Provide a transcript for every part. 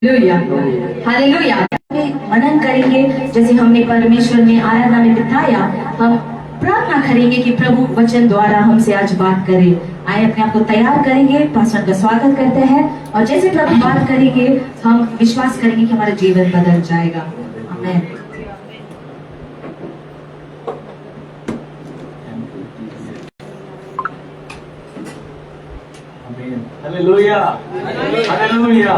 Hallelujah hallelujah. मनन करेंगे जैसे हमने परमेश्वर में आराधना में बिताया। हम प्रार्थना करेंगे कि प्रभु वचन द्वारा हमसे आज बात करे। आए अपने आप को तैयार करेंगे, पास्टर का स्वागत करते हैं और जैसे प्रभु बात करेंगे हम विश्वास करेंगे कि हमारा जीवन बदल जाएगा। आमीन। Hallelujah hallelujah.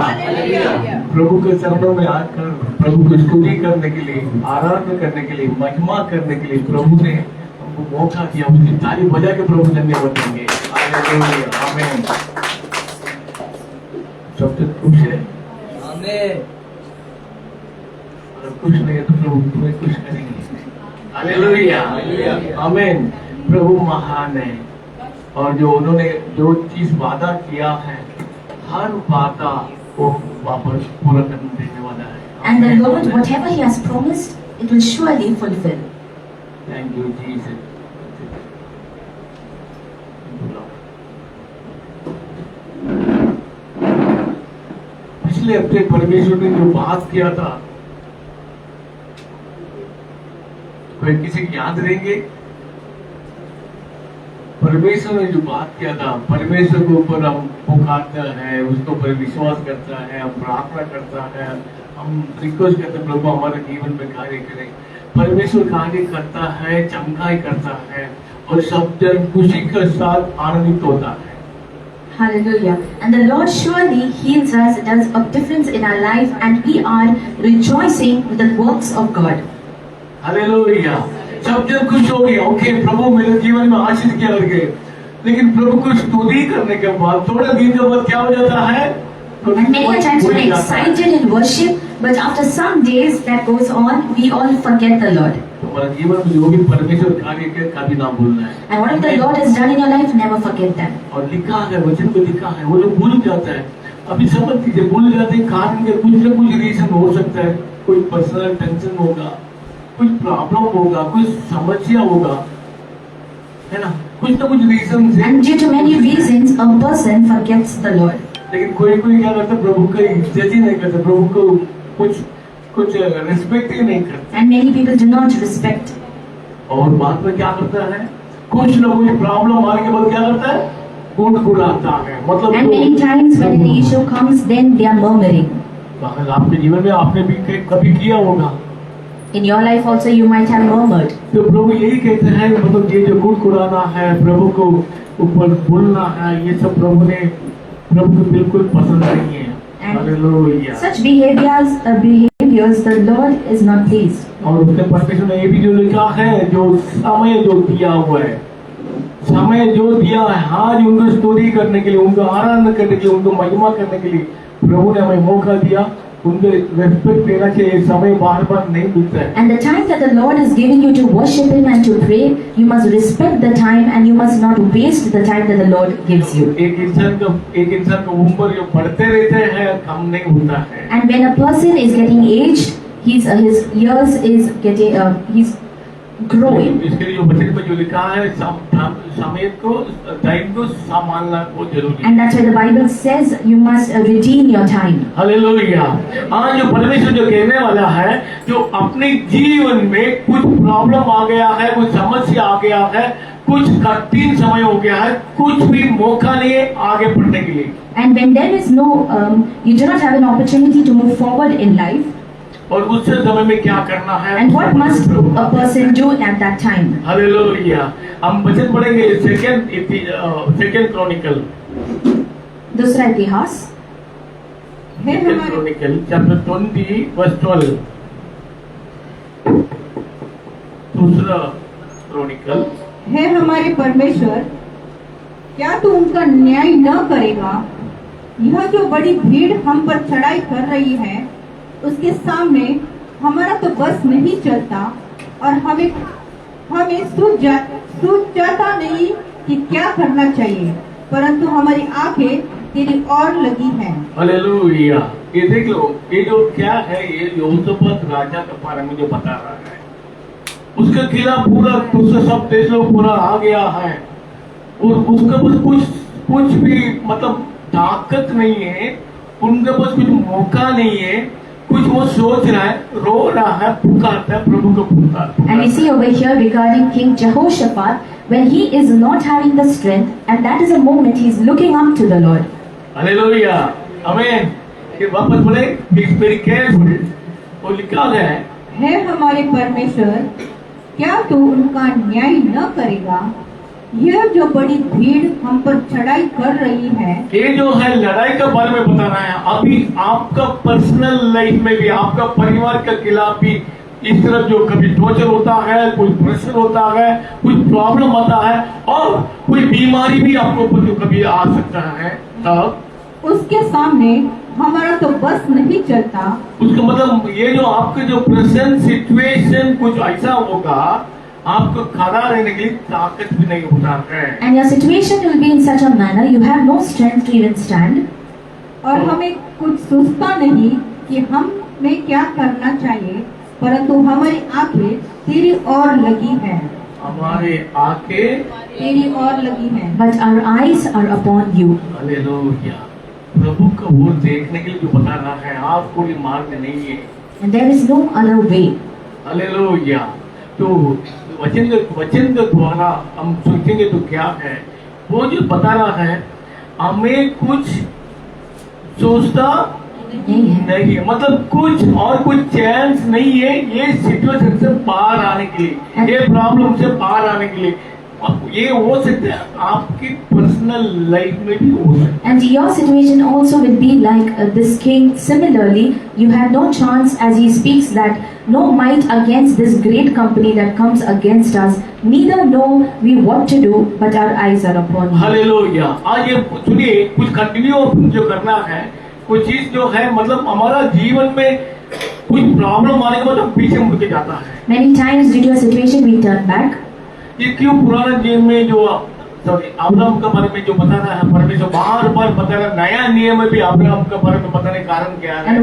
प्रभु के चरणों में आकर प्रभु को स्तुति करने के लिए, आराधना करने के लिए, महिमा करने के लिए प्रभु ने हमको मौका दिया। उसकी ताली बजा के प्रभु धन्यवाद देंगे। हालेलुया आमीन। सब तक खुश है आमीन। अगर खुश नहीं है तो प्रभु तुम्हें खुश करेंगे। हालेलुया आमीन। प्रभु महान है और जो उन्होंने जो चीज वादा किया है हर वादा को वापस पूरा करने देने वाला है। And the Lord, whatever He has promised, it will surely fulfill. Thank you, Jesus. पिछले हफ्ते परमेश्वर ने जो बात किया था, कोई किसी की याद रहेंगे? परमेश्वर ने जो बात किया था, परमेश्वर के ऊपर हम पुकारता है, उसके ऊपर विश्वास करता है, हम प्रार्थना करता है, हम रिक्वेस्ट करते हैं प्रभु हमारे जीवन में कार्य करें। परमेश्वर कार्य करता है, चमत्कार करता है और सब जन खुशी के साथ आनंदित होता है। Hallelujah. And the Lord surely heals us, does a difference in our life, and we are rejoicing with the works of God. Hallelujah. सब जन खुश हो गए। ओके, प्रभु मेरे जीवन में आशीष किया करके, लेकिन प्रभु को स्तुति करने के बाद थोड़े दिन के बाद क्या हो जाता है? And many times we're excited in worship, but after some days that goes on, we all forget the Lord. हमारा जीवन में जो भी परमेश्वर कार्य किया कभी ना भूलना है। And whatever the Lord has done in your life, never forget them. और लिखा है, वचन में लिखा है, वो लोग भूल जाता है। अभी समझ लीजिए, भूल जाते हैं कारण के कुछ न कुछ रीजन हो सकता है। कोई पर्सनल टेंशन होगा, कुछ प्रॉब्लम होगा, कुछ समस्या होगा, है ना, कुछ ना कुछ रीजन से। And due to many reasons, a person forgets the Lord. लेकिन कोई क्या करता है, प्रभु का इज्जत ही नहीं करता, प्रभु को कुछ रिस्पेक्ट ही नहीं करता। And many people do not respect. और बाद में क्या करता है, कुछ ना कुछ प्रॉब्लम आने के बाद क्या करता है, गुड़गुड़ाता है। मतलब And many times when an issue comes, then they are murmuring. आपके जीवन में आपने भी कभी किया होगा। In your life also you might have murmured. तो प्रभु यही कहते हैं, मतलब ये जो गुड़गुड़ाना है, प्रभु को ऊपर बोलना है, ये सब प्रभु को बिल्कुल पसंद नहीं है। Hallelujah. Such behaviors the Lord is not pleased. और उसने परमेश्वर ने ये भी जो लिखा है, जो समय जो दिया हुआ है, समय जो दिया है आज उनको स्तुति करने के लिए, उनको आराधना करने के लिए, उनको महिमा करने के लिए प्रभु ने हमें मौका दिया। उनके रेस्पेक्ट देना चाहिए, समय बार-बार नहीं मिलता है। And the time that the Lord is giving you to worship Him and to pray, you must respect the time and you must not waste the time that the Lord gives you. एक इंसान का उम्र जो बढ़ते रहते हैं, कम नहीं होता है। And when a person is getting aged, his years is getting he's growing. इसके लिए जो वचन में जो लिखा है, समय को, टाइम को संभालना बहुत जरूरी है। And that's why the Bible says you must redeem your time. Hallelujah. आज जो परमेश्वर जो कहने वाला है, जो अपने जीवन में कुछ प्रॉब्लम आ गया है, कुछ समस्या आ गया है, कुछ कठिन समय हो गया है, कुछ भी मौका नहीं है आगे बढ़ने के लिए। And when there is no, you do not have an opportunity to move forward in life. और उस समय में क्या करना है? And what must a person do at that time? Hallelujah. हम वचन पढ़ेंगे सेकंड क्रॉनिकल, दूसरा इतिहास, क्रॉनिकल चैप्टर 20 वर्स 12। दूसरा क्रॉनिकल। हे हमारे परमेश्वर, क्या तू उनका न्याय न करेगा? यह जो बड़ी भीड़ हम पर चढ़ाई कर रही है, उसके सामने हमारा तो बस नहीं चलता और हमें सूझ जाता नहीं कि क्या करना चाहिए, परंतु हमारी आंखें तेरी ओर लगी हैं। हालेलुया। ये देख लो, ये जो क्या है, ये यहोशापात राजा के बारे में जो बता रहा है, उसके खिलाफ पूरा उससे सब देश लोग पूरा आ गया है और उसके पास कुछ भी मतलब ताकत नहीं है उनके पास कुछ मौका नहीं है, कुछ वो सोच रहा है, रो रहा है, पुकारता है, प्रभु को पुकारता And we see over here regarding King Jehoshaphat, when he is not having the strength, and that is a moment he is looking up to the Lord. Hallelujah, आमीन। ये वापस बोले, बी वेरी केयरफुल। वो लिखा है हमारे परमेश्वर, क्या तू उनका न्याय न करेगा? यह जो बड़ी भीड़ हम पर चढ़ाई कर रही है। ये जो है लड़ाई का बारे में बता रहा है। अभी आपका पर्सनल लाइफ में भी, आपका परिवार के खिलाफ भी इस तरह जो कभी टॉर्चर होता है, कोई प्रेशर होता है, कुछ प्रॉब्लम आता है और कोई बीमारी भी आपको कभी आ सकता है, तब उसके सामने हमारा तो बस नहीं चलता। उसका मतलब ये जो आपके जो प्रेजेंट सिचुएशन कुछ ऐसा होगा, आपको खड़ा रहने के लिए ताकत भी नहीं होता है। And your situation will be in such a manner you have no strength to even stand. और हमें कुछ सोचता नहीं कि हमें क्या करना चाहिए, परंतु हमारी आंखें तेरी ओर लगी है। हमारे आंखें तेरी ओर लगी है। But our eyes are upon you. Hallelujah, प्रभु का वो देखने के लिए जो बता रहा है, आपको ये मार्ग नहीं है। And there is no other way. Hallelujah. तो वचन के द्वारा हम सोचेंगे तो क्या है, वो जो बता रहा है हमें कुछ सोचता नहीं है। नहीं है, मतलब कुछ चांस नहीं है ये सिचुएशन से बाहर आने के लिए, ये प्रॉब्लम से बाहर आने के लिए। ये हो सकता है आपकी पर्सनल लाइफ में भी हो सकता है। And your situation also will be like this king. Similarly, you have no chance, as he speaks that no might against this great company that comes against us, neither know we what to do, but our eyes are upon you. Hallelujah. आज ये सुनिए, कुछ continue जो करना है, कोई चीज जो है मतलब हमारा जीवन में कुछ प्रॉब्लम आने के बाद हम पीछे मुड़ के जाता है। Many times due to a situation we turn back. ये क्यों पुराना नियम में जो अब्राहम का बारे में जो बता रहा है, परमेश्वर बार बार बता रहा है, नया नियम में भी अब्राहम का बारे में बताने का कारण क्या है? And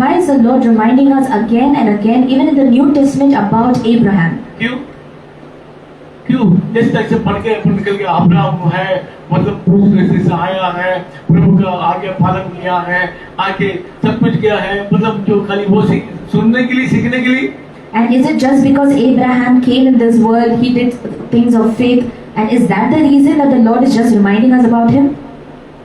why is the Lord reminding us again and again, even in the New Testament, about Abraham? क्यों जिस तरह से पढ़ के अपन निकल के अब्राहम है, मतलब दूसरे से आया है, प्रभु का आगे पालन किया है, आगे सब कुछ किया है, मतलब जो खाली वो सुनने के लिए, सीखने के लिए। And is it just because Abraham came in this world, he did things of faith, and is that the reason that the Lord is just reminding us about him?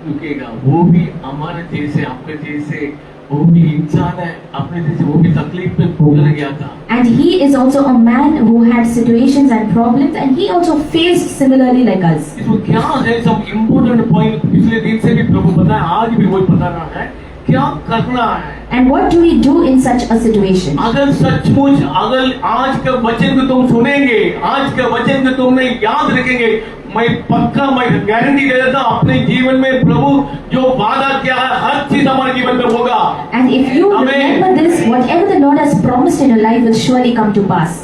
रुकेगा, वो भी हमारे जैसे, आपके जैसे, वो भी इंसान है, अपने जैसे वो भी तकलीफ में गुजर गया था। And he is also a man who had situations and problems, and he also faced similarly like us. इसमें क्या है सब इम्पोर्टेंट पॉइंट पिछले दिन से भी प्रभु बताया, आज भी वही बता रहा है, क्या करना है। And what do we do in such a situation? अगर सचमुच अगर आज का वचन को तुम सुनेंगे, आज का वचन को तुमने याद रखेंगे, मैं पक्का, मैं गारंटी दे देता हूं, अपने जीवन में प्रभु जो वादा किया है हर चीज हमारे जीवन में होगा। And if you remember this, whatever the Lord has promised in your life will surely come to pass.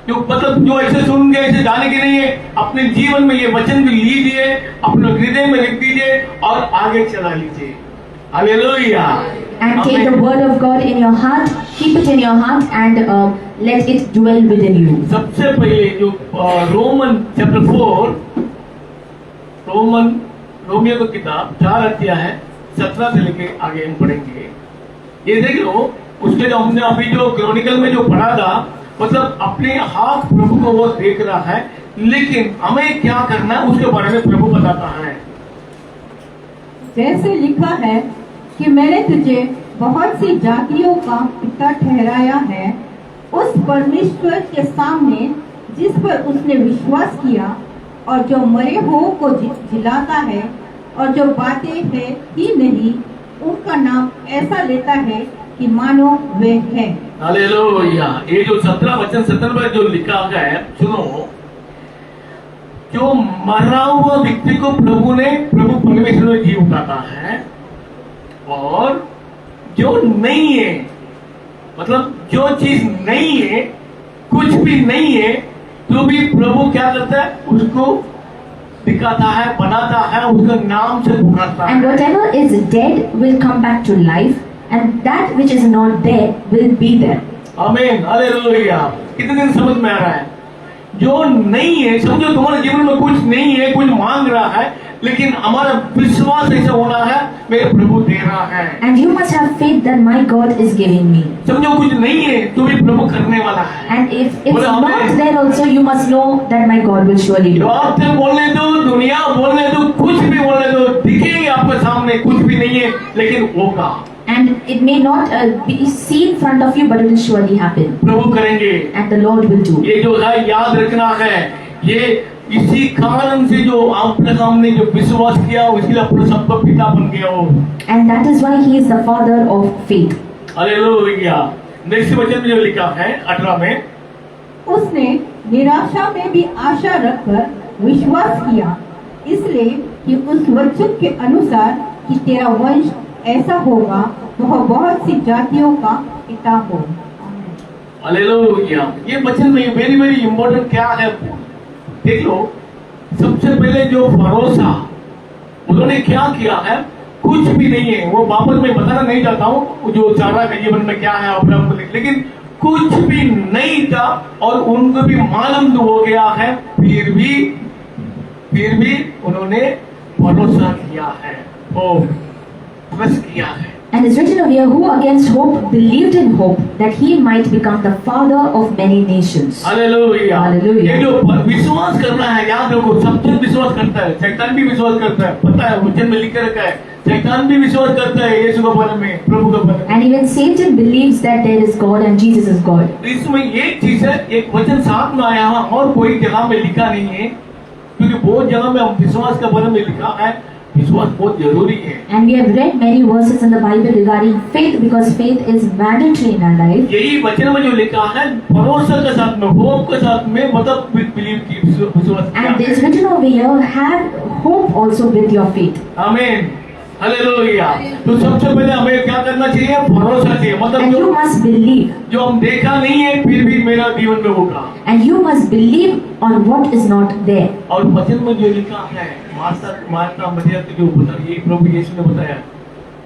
जो मतलब जो ऐसे सुन के ऐसे जाने के नहीं है, अपने जीवन में ये वचन भी लीजिए, अपने हृदय में लिख दीजिए और आगे चला लीजिए। Hallelujah. And take the word of God in your heart, keep it in your heart, and let it dwell within you. सबसे पहले जो रोमन चैप्टर 4, रोमियो की किताब 4 अध्याय है, 17 से लेके आगे हम पढ़ेंगे। ये देख लो, उसके जो हमने अभी जो क्रॉनिकल में जो पढ़ा था, मतलब अपने हाथ प्रभु को वो देख रहा है, लेकिन हमें क्या करना है उसके बारे में प्रभु बताता है। जैसे लिखा है कि मैंने तुझे बहुत सी जातियों का पिता ठहराया है, उस परमेश्वर के सामने जिस पर उसने विश्वास किया और जो मरे हुओं को जिलाता है और जो बातें है ही नहीं, उनका नाम ऐसा लेता है कि मानो वे है। हालेलुया। ये जो 17 वचन 17 में जो लिखा है, सुनो, जो मरा हुआ व्यक्ति को प्रभु परमेश्वर ने जी उठाता है, और जो नहीं है, मतलब जो चीज नहीं है, कुछ भी नहीं है, तो भी प्रभु क्या करता है, उसको दिखाता है, बनाता है, उसका नाम से पुकारता है। And whatever is dead will come back to life, and that which is not there will be there. आमीन, हालेलुया। कितने दिन समझ में आ रहा है? जो नहीं है, समझो तुम्हारे जीवन में कुछ नहीं है, कुछ मांग रहा है, लेकिन हमारा विश्वास ऐसा होना है मेरे प्रभु दे रहा है। And you must have faith that my God is giving me. समझो कुछ नहीं है तो भी प्रभु करने वाला है। And if it's बोलो not आमीन। there also, you must know that my God will surely do. आप तक बोलने दो, दुनिया बोलने दो, कुछ भी बोलने दो, दिखेंगे आपके सामने कुछ भी नहीं है, लेकिन होगा। And it may not be seen in front of you, but it will surely happen. प्रभु करेंगे। And the Lord will do. ये जो है याद रखना है, ये इसी कारण से जो अब्राहम ने जो विश्वास किया इसलिए अपने सबका पिता बन गया वो। And that is why he is the father of faith. Hallelujah. Next वचन में जो लिखा है 18 में, उसने निराशा में भी आशा रखकर विश्वास किया, इसलिए कि उस वचन के अनुसार कि तेरा वंश ऐसा होगा, वह बहुत सी जातियों का पिता हो। हालेलुया। ये वचन में वेरी वेरी इंपॉर्टेंट क्या है देख लो। सबसे पहले जो भरोसा उन्होंने क्या किया है, कुछ भी नहीं है, वो वापस मैं बताना नहीं चाहता हूँ जो सारा का जीवन में क्या है अब्राहम को, लेकिन कुछ भी नहीं था और उनको भी मालूम हो गया है, फिर भी उन्होंने भरोसा किया है, वो ट्रस्ट किया है। And it's written over here, who against hope believed in hope that he might become the father of many nations. Hallelujah. Hallelujah. ये जो विश्वास करना है, याद रखो, सब जन विश्वास करता है, शैतान भी विश्वास करता है, पता है वचन में लिख के रखा है, शैतान भी विश्वास करता है यीशु के बारे में, प्रभु के बारे में। And even Satan believes that there is God and Jesus is God. इसमें एक चीज है, एक वचन साथ में आया है और कोई जगह में लिखा नहीं है, क्योंकि बहुत जगह में हम विश्वास के बारे में लिखा है, विश्वास बहुत जरूरी है। And we have read many verses in the Bible regarding faith because faith is mandatory in our life. यही वचन में जो लिखा है, भरोसा के साथ में, होप के साथ में, मतलब बिलीव की विश्वास किया And है। it's written over here, have hope also with your faith. आमीन। हालेलुया। तो सबसे पहले हमें क्या करना चाहिए, भरोसा चाहिए, मतलब And you must believe. जो हम देखा नहीं है फिर भी मेरा जीवन में होगा। And you must believe on what is not there. और वचन में जो लिखा है, माता मरियम को जो बता, यही प्रभु यीशु ने बताया,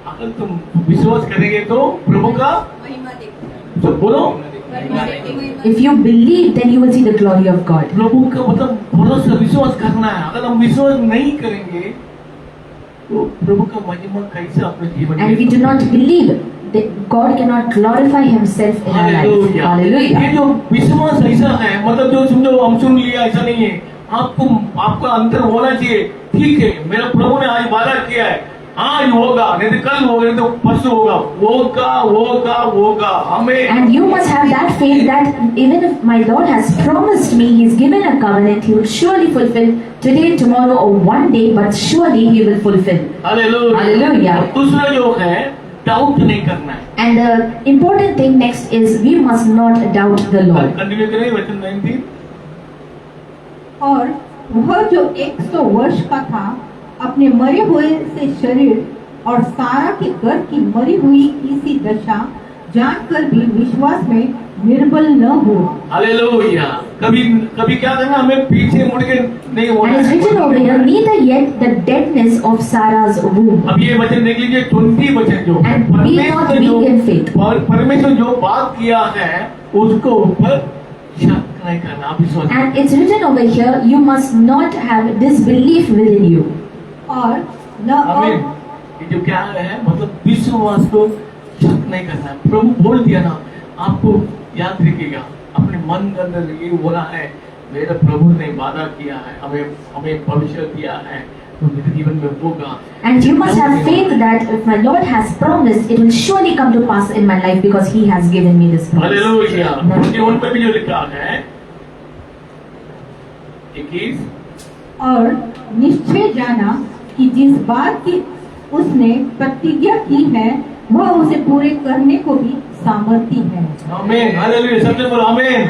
अगर तुम विश्वास करेंगे तो प्रभु का तो बोलो, If you believe, then you will see the glory of God. प्रभु का मतलब भरोसा, विश्वास करना है। अगर हम विश्वास नहीं करेंगे तो प्रभु का महिमा कैसे अपने जीवन And if we do not believe, that God cannot glorify Himself in our life. Hallelujah. Hallelujah. ये जो विश्वास ऐसा है, मतलब जो समझो हम सुन लिया ऐसा नहीं है, आपका अंतर होना चाहिए, ठीक है मेरा प्रभु ने आज वादा किया है, आज होगा, नहीं तो कल होगा, नहीं तो परसों होगा, हमें। And you must have that faith that even if my Lord has promised me, He's given a covenant, He will surely fulfill today, tomorrow, or one day, but surely He will fulfill. Hallelujah. Hallelujah. और दूसरा जो है, doubt नहीं करना है। And the important thing next is we must not doubt the Lord. Continue करें वचन 19। और वह जो 100 वर्ष का था, अपने मरे हुए से शरीर और सारा के गर्भ की मरी हुई की सी दशा जानकर भी विश्वास में निर्बल न हो। हालेलुया। कभी क्या करना, हमें पीछे मुड़ के नहीं And होना it's written over here, है। neither yet the deadness of Sarah's womb. अब ये वचन देख लीजिए, 20 वचन जो है, And be not weak in faith. परमेश्वर जो बात किया है उसको ऊपर शक नहीं करना, आप विश्वास। And it's written over here, you must not have disbelief within you. और न आमीन। ये जो क्या है, मतलब विश्वास को शक नहीं करना है। प्रभु बोल दिया ना, आपको याद रखिएगा, अपने मन के अंदर ये बोला है, मेरे प्रभु ने वादा किया है, हमें भविष्य दिया है, तो मेरे जीवन में होगा। And you must have faith that if my Lord has promised, it will surely come to pass in my life because He has given me this promise. Hallelujah. उनके उन पे भी जो लिखा है 21, और निश्चय जाना कि जिस बात की उसने प्रतिज्ञा की है, वह उसे पूरे करने को भी सामर्थ्य है। आमीन। हालेलुया। सबसे बोलो आमीन।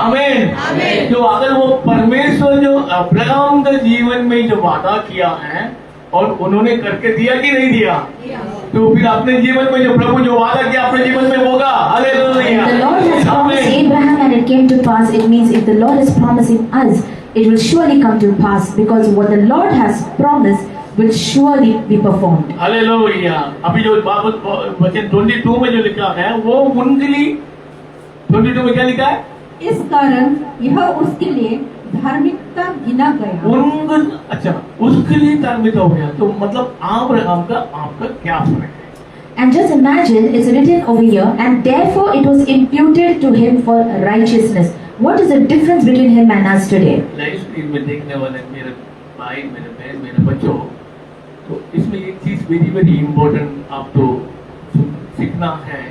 आमीन। जो अगर वो परमेश्वर जो अब्राहम के जीवन में जो वादा किया है और उन्होंने करके दिया कि नहीं दिया, तो फिर अपने जीवन में जो प्रभु जो वादा किया अपने जीवन में होगा। Hallelujah. The Lord has promised Abraham and it came to pass. It means if the Lord is promising us, it will surely come to pass because what the Lord has promised will surely be performed. Hallelujah. अभी जो वचन 22 में जो लिखा है वो उनके लिए 22 में क्या लिखा है, इस कारण यह उसके लिए धार्मिकता गिना गया। अच्छा, उसके लिए धार्मिक हो गया, तो मतलब अब्राहम का आपका क्या फर्क है? And just imagine, it's written over here, and therefore it was imputed to him for righteousness. What is the difference between him and us today? Live stream में देखने वाले मेरे भाई, मेरे बहन, मेरे बच्चों, तो इसमें एक चीज वेरी वेरी इंपॉर्टेंट आपको सीखना है,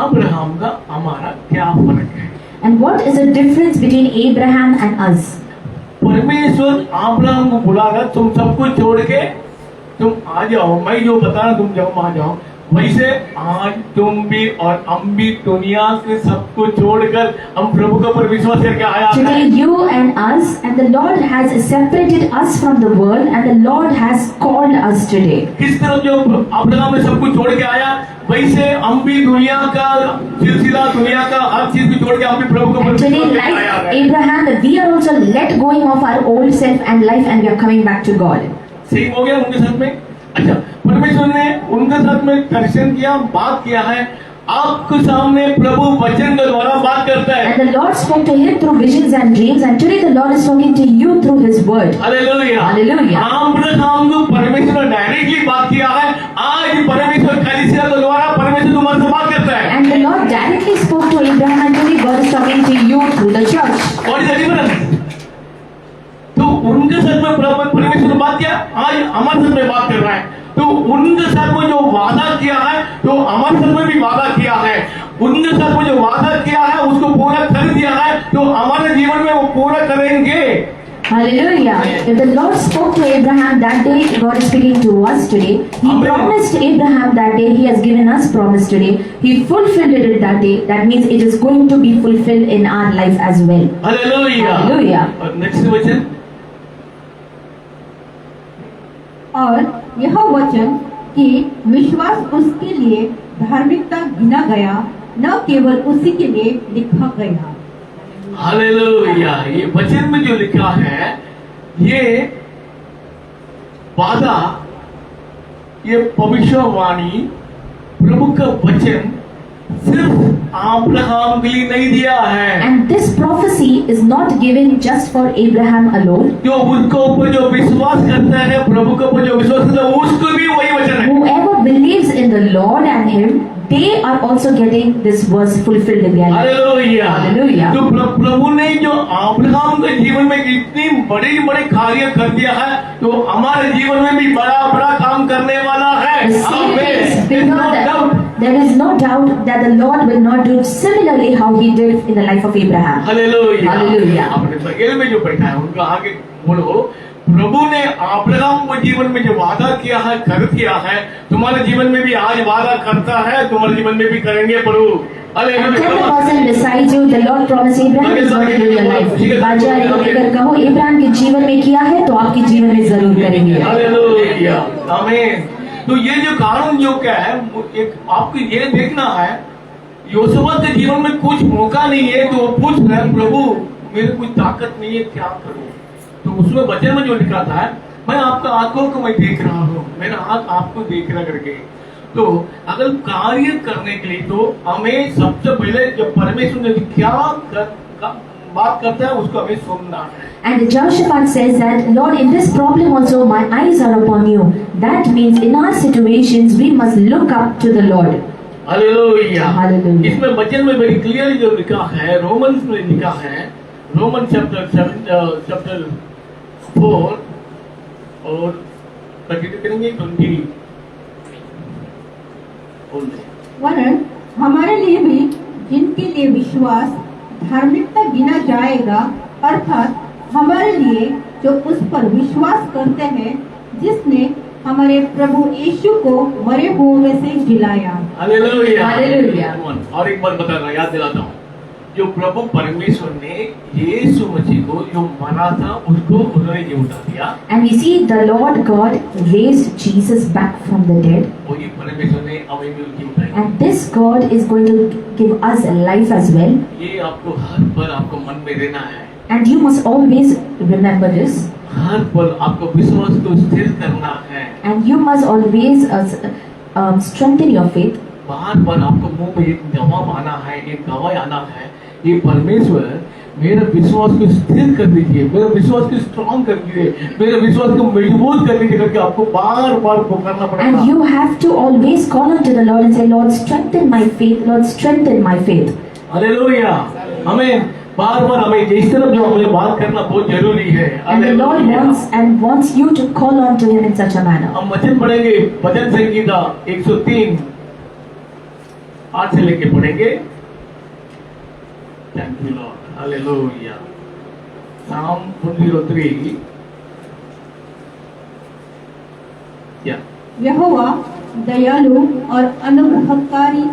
अब्राहम का हमारा क्या फर्क है? And what is the difference between Abraham and us? परमेश्वर अब्राहम को बुला रहा, तुम सब कुछ छोड़ के तुम आ जाओ, मैं जो बता रहा तुम जाओ, आ जाओ। वैसे आज तुम भी और हम भी दुनिया के सब कुछ छोड़कर हम प्रभु का पर विश्वास करके आया है। Today you and us, and the Lord has separated us from the world, and the Lord has called us today. किस तरह जो अब्राहम ने सब कुछ छोड़ के आया, वैसे हम भी दुनिया का सिलसिला, दुनिया का हर चीज को छोड़ के हम भी प्रभु को पर Today, विश्वास करके आया like है। Abraham, we are also let going of our old self and life, and we are coming back to God. सही हो गया उनके साथ में। अच्छा, परमेश्वर ने उनके साथ में दर्शन किया, बात किया है, आपके सामने प्रभु वचन के द्वारा बात करता है। And the Lord spoke to him through visions and dreams, and today the Lord is talking to you through His word. Hallelujah, hallelujah. Abraham को परमेश्वर ने डायरेक्टली बात किया है, आज परमेश्वर कलीसिया के द्वारा परमेश्वर तुम्हारे से बात करता है। And the Lord directly spoke to Abraham, and today God is talking to you through the church. What is the difference? तो उनके साथ में परमेश्वर ने बात किया, आज हमारे साथ में बात कर रहा है। तो उनके साथ में जो वादा किया है, तो हमारे साथ में भी वादा किया है। उनके साथ में जो वादा किया है, उसको पूरा कर दिया है, तो हमारे जीवन में वो पूरा करेंगे। Hallelujah. If the Lord spoke to Abraham that day, God is speaking to us today. He Amen. promised Abraham that day, He has given us promise today. He fulfilled it that day. That means it is going to be fulfilled in our life as well. Hallelujah. Hallelujah. और next वचन, और यह वचन कि विश्वास उसके लिए धार्मिकता गिना गया, न केवल उसी के लिए लिखा गया। हालेलुया। ये वचन में जो लिखा है, ये वादा, ये भविष्यवाणी, प्रभु का वचन सिर्फ अब्राहम के लिए नहीं दिया है। And this prophecy is not given just for Abraham alone. जो उसको ऊपर जो विश्वास करता है, प्रभु के ऊपर जो विश्वास करता है, उसको भी वही वचन है। Whoever believes in the Lord and Him, they are also getting this verse fulfilled in their life. Hallelujah. Hallelujah. तो प्रभु ने जो अब्राहम के जीवन में इतनी बड़ी बड़ी कार्य कर दिया है, तो हमारे जीवन में भी बड़ा बड़ा काम करने वाला है। The same is There's no doubt. there is no doubt that the Lord will not do similarly how He did in the life of Abraham. Hallelujah. Hallelujah. अपने बगल में जो बैठा है उनका आगे बोलो, प्रभु ने अब्राहम के जीवन में जो वादा किया है, कर दिया है, तुम्हारे जीवन में भी आज वादा करता है, तुम्हारे जीवन में भी करेंगे प्रभु। And tell the person beside you, the Lord promised Abraham is going to do in your life. बाजार को लेकर कहो, अब्राहम के जीवन में किया है, तो आपके जीवन में जरूर करेंगे। हालेलुया, आमीन। तो ये जो कानून जो क्या है, एक आपको ये देखना है, योशुआ के जीवन में कुछ मौका नहीं है, तो वो पूछ रहे हैं, प्रभु मेरे कुछ ताकत नहीं है, क्या करूं? तो उसमें वचन में जो लिखा था, मैं आपका आंखों को मैं देख रहा हूँ, मेरा हाथ आपको देख रहा करके। तो अगर कार्य करने के लिए, तो हमें सबसे पहले जब परमेश्वर ने क्या बात करता है, उसको हमें सुनना है। And Jehoshaphat says that, Lord, in this problem also my eyes are upon you. That means in our situations we must look up to the Lord. Hallelujah. Hallelujah. इसमें वचन में वेरी क्लियरली जो लिखा है, रोमन्स में लिखा है, Roman chapter 4 और कंटिन्यू करेंगे 20। वरन हमारे लिए भी जिनके लिए विश्वास धार्मिकता गिना जाएगा, अर्थात हमारे लिए जो उस पर विश्वास करते हैं, जिसने हमारे प्रभु यीशु को मरे हुओं में से जिलाया। हालेलुया। हालेलुया। और एक बार बता रहा, याद दिलाता हूँ, जो प्रभु परमेश्वर ने यीशु मसीह को जो मरा था, उसको उन्होंने जी उठा दिया। And we see the Lord God raised Jesus back from the dead. वही परमेश्वर ने हमें भी जी उठाई। And this God is going to give us a life as well. ये आपको हर पल आपको मन में रहना है। And you must always remember this. हर पल आपको विश्वास को स्थिर करना है। And you must always strengthen your faith. बार बार आपको मुंह में एक जवाब आना है, एक गवाह आना है। ये परमेश्वर मेरे विश्वास को स्थिर कर दीजिए, मेरे विश्वास को स्ट्रॉन्ग कर दीजिए, मेरे विश्वास को मजबूत कर दीजिए करके आपको बार बार पुकारना पड़ेगा। And you have to always call unto the Lord and say, Lord, strengthen my faith, Lord, strengthen my faith. Hallelujah, हमें बार बार हमें इस तरफ जो हमें बात करना बहुत जरूरी है। And the Lord wants you to call on to Him in such a manner. हम वचन पढ़ेंगे, भजन संगीता 103 8 से लेके पढ़ेंगे। Thank you Lord, hallelujah. Psalm 103 या यहोवा दयालु और अनुग्रहकारी,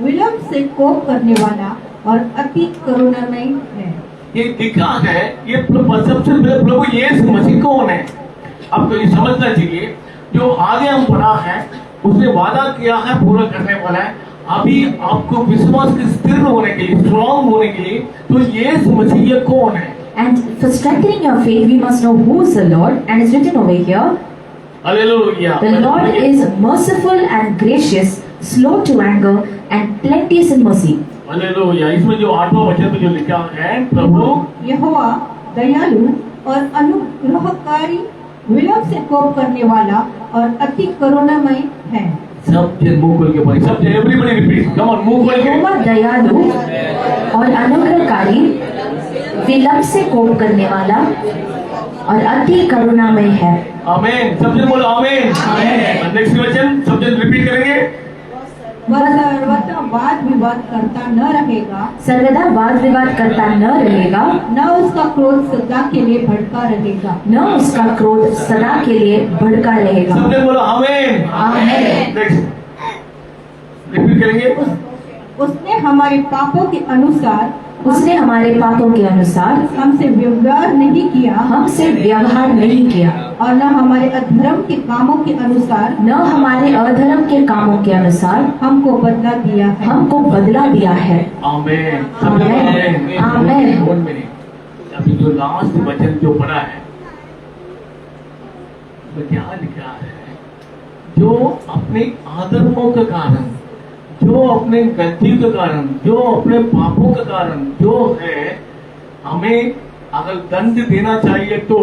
विलंब से कोप करने वाला और अति करुणामय है। ये लिखा है, ये सबसे पहले प्रभु यीशु मसीह कौन है आपको ये समझना चाहिए। जो आगे हम पढ़ा है उसने वादा किया है, पूरा करने वाला है। अभी आपको विश्वास के स्थिर होने के लिए, स्ट्रॉन्ग होने के लिए, तो यीशु मसीह ये कौन है? And for strengthening your faith, we must know who is the Lord, and it's written over here. Hallelujah. The Lord is merciful and gracious, slow to anger, and plenteous in mercy. Hallelujah. इसमें जो 8वां वचन में जो लिखा है, प्रभु यहोवा दयालु और अनुग्रहकारी, विलंब से कोप करने वाला और अति करुणामय है। सब जन मुंह खोल के पढ़े, सब जन, एवरीबॉडी रिपीट, कम ऑन, मुंह खोल के। यहोवा दयालु और अनुग्रहकारी, विलंब से कोप करने वाला और अति करुणामय है। आमीन। सब जन बोलो आमीन। नेक्स्ट वचन सब जन रिपीट करेंगे। वह सर्वथा वाद विवाद करता न रहेगा, सर्वदा वाद विवाद करता न रहेगा, न उसका क्रोध सदा के लिए भड़का रहेगा। न उसका क्रोध सदा के लिए भड़का रहेगा। सब जन बोलो आमीन। आमीन। नेक्स्ट रिपीट करेंगे। उसने हमारे पापों के अनुसार, उसने हमारे पापों के अनुसार हमसे व्यवहार नहीं किया, हमसे व्यवहार नहीं किया, और न हमारे अधर्म के कामों के अनुसार, न हमारे अधर्म के कामों के अनुसार हमको बदला दिया है। हमको बदला दिया है। आमीन। सब जन आमीन। आमीन। 1 मिनट। अभी जो लास्ट वचन जो पढ़ा है तो क्या लिखा है? जो अपने अधर्मों के कारण, जो अपने गलती के कारण, जो अपने पापों के कारण जो है, हमें अगर दंड देना चाहिए तो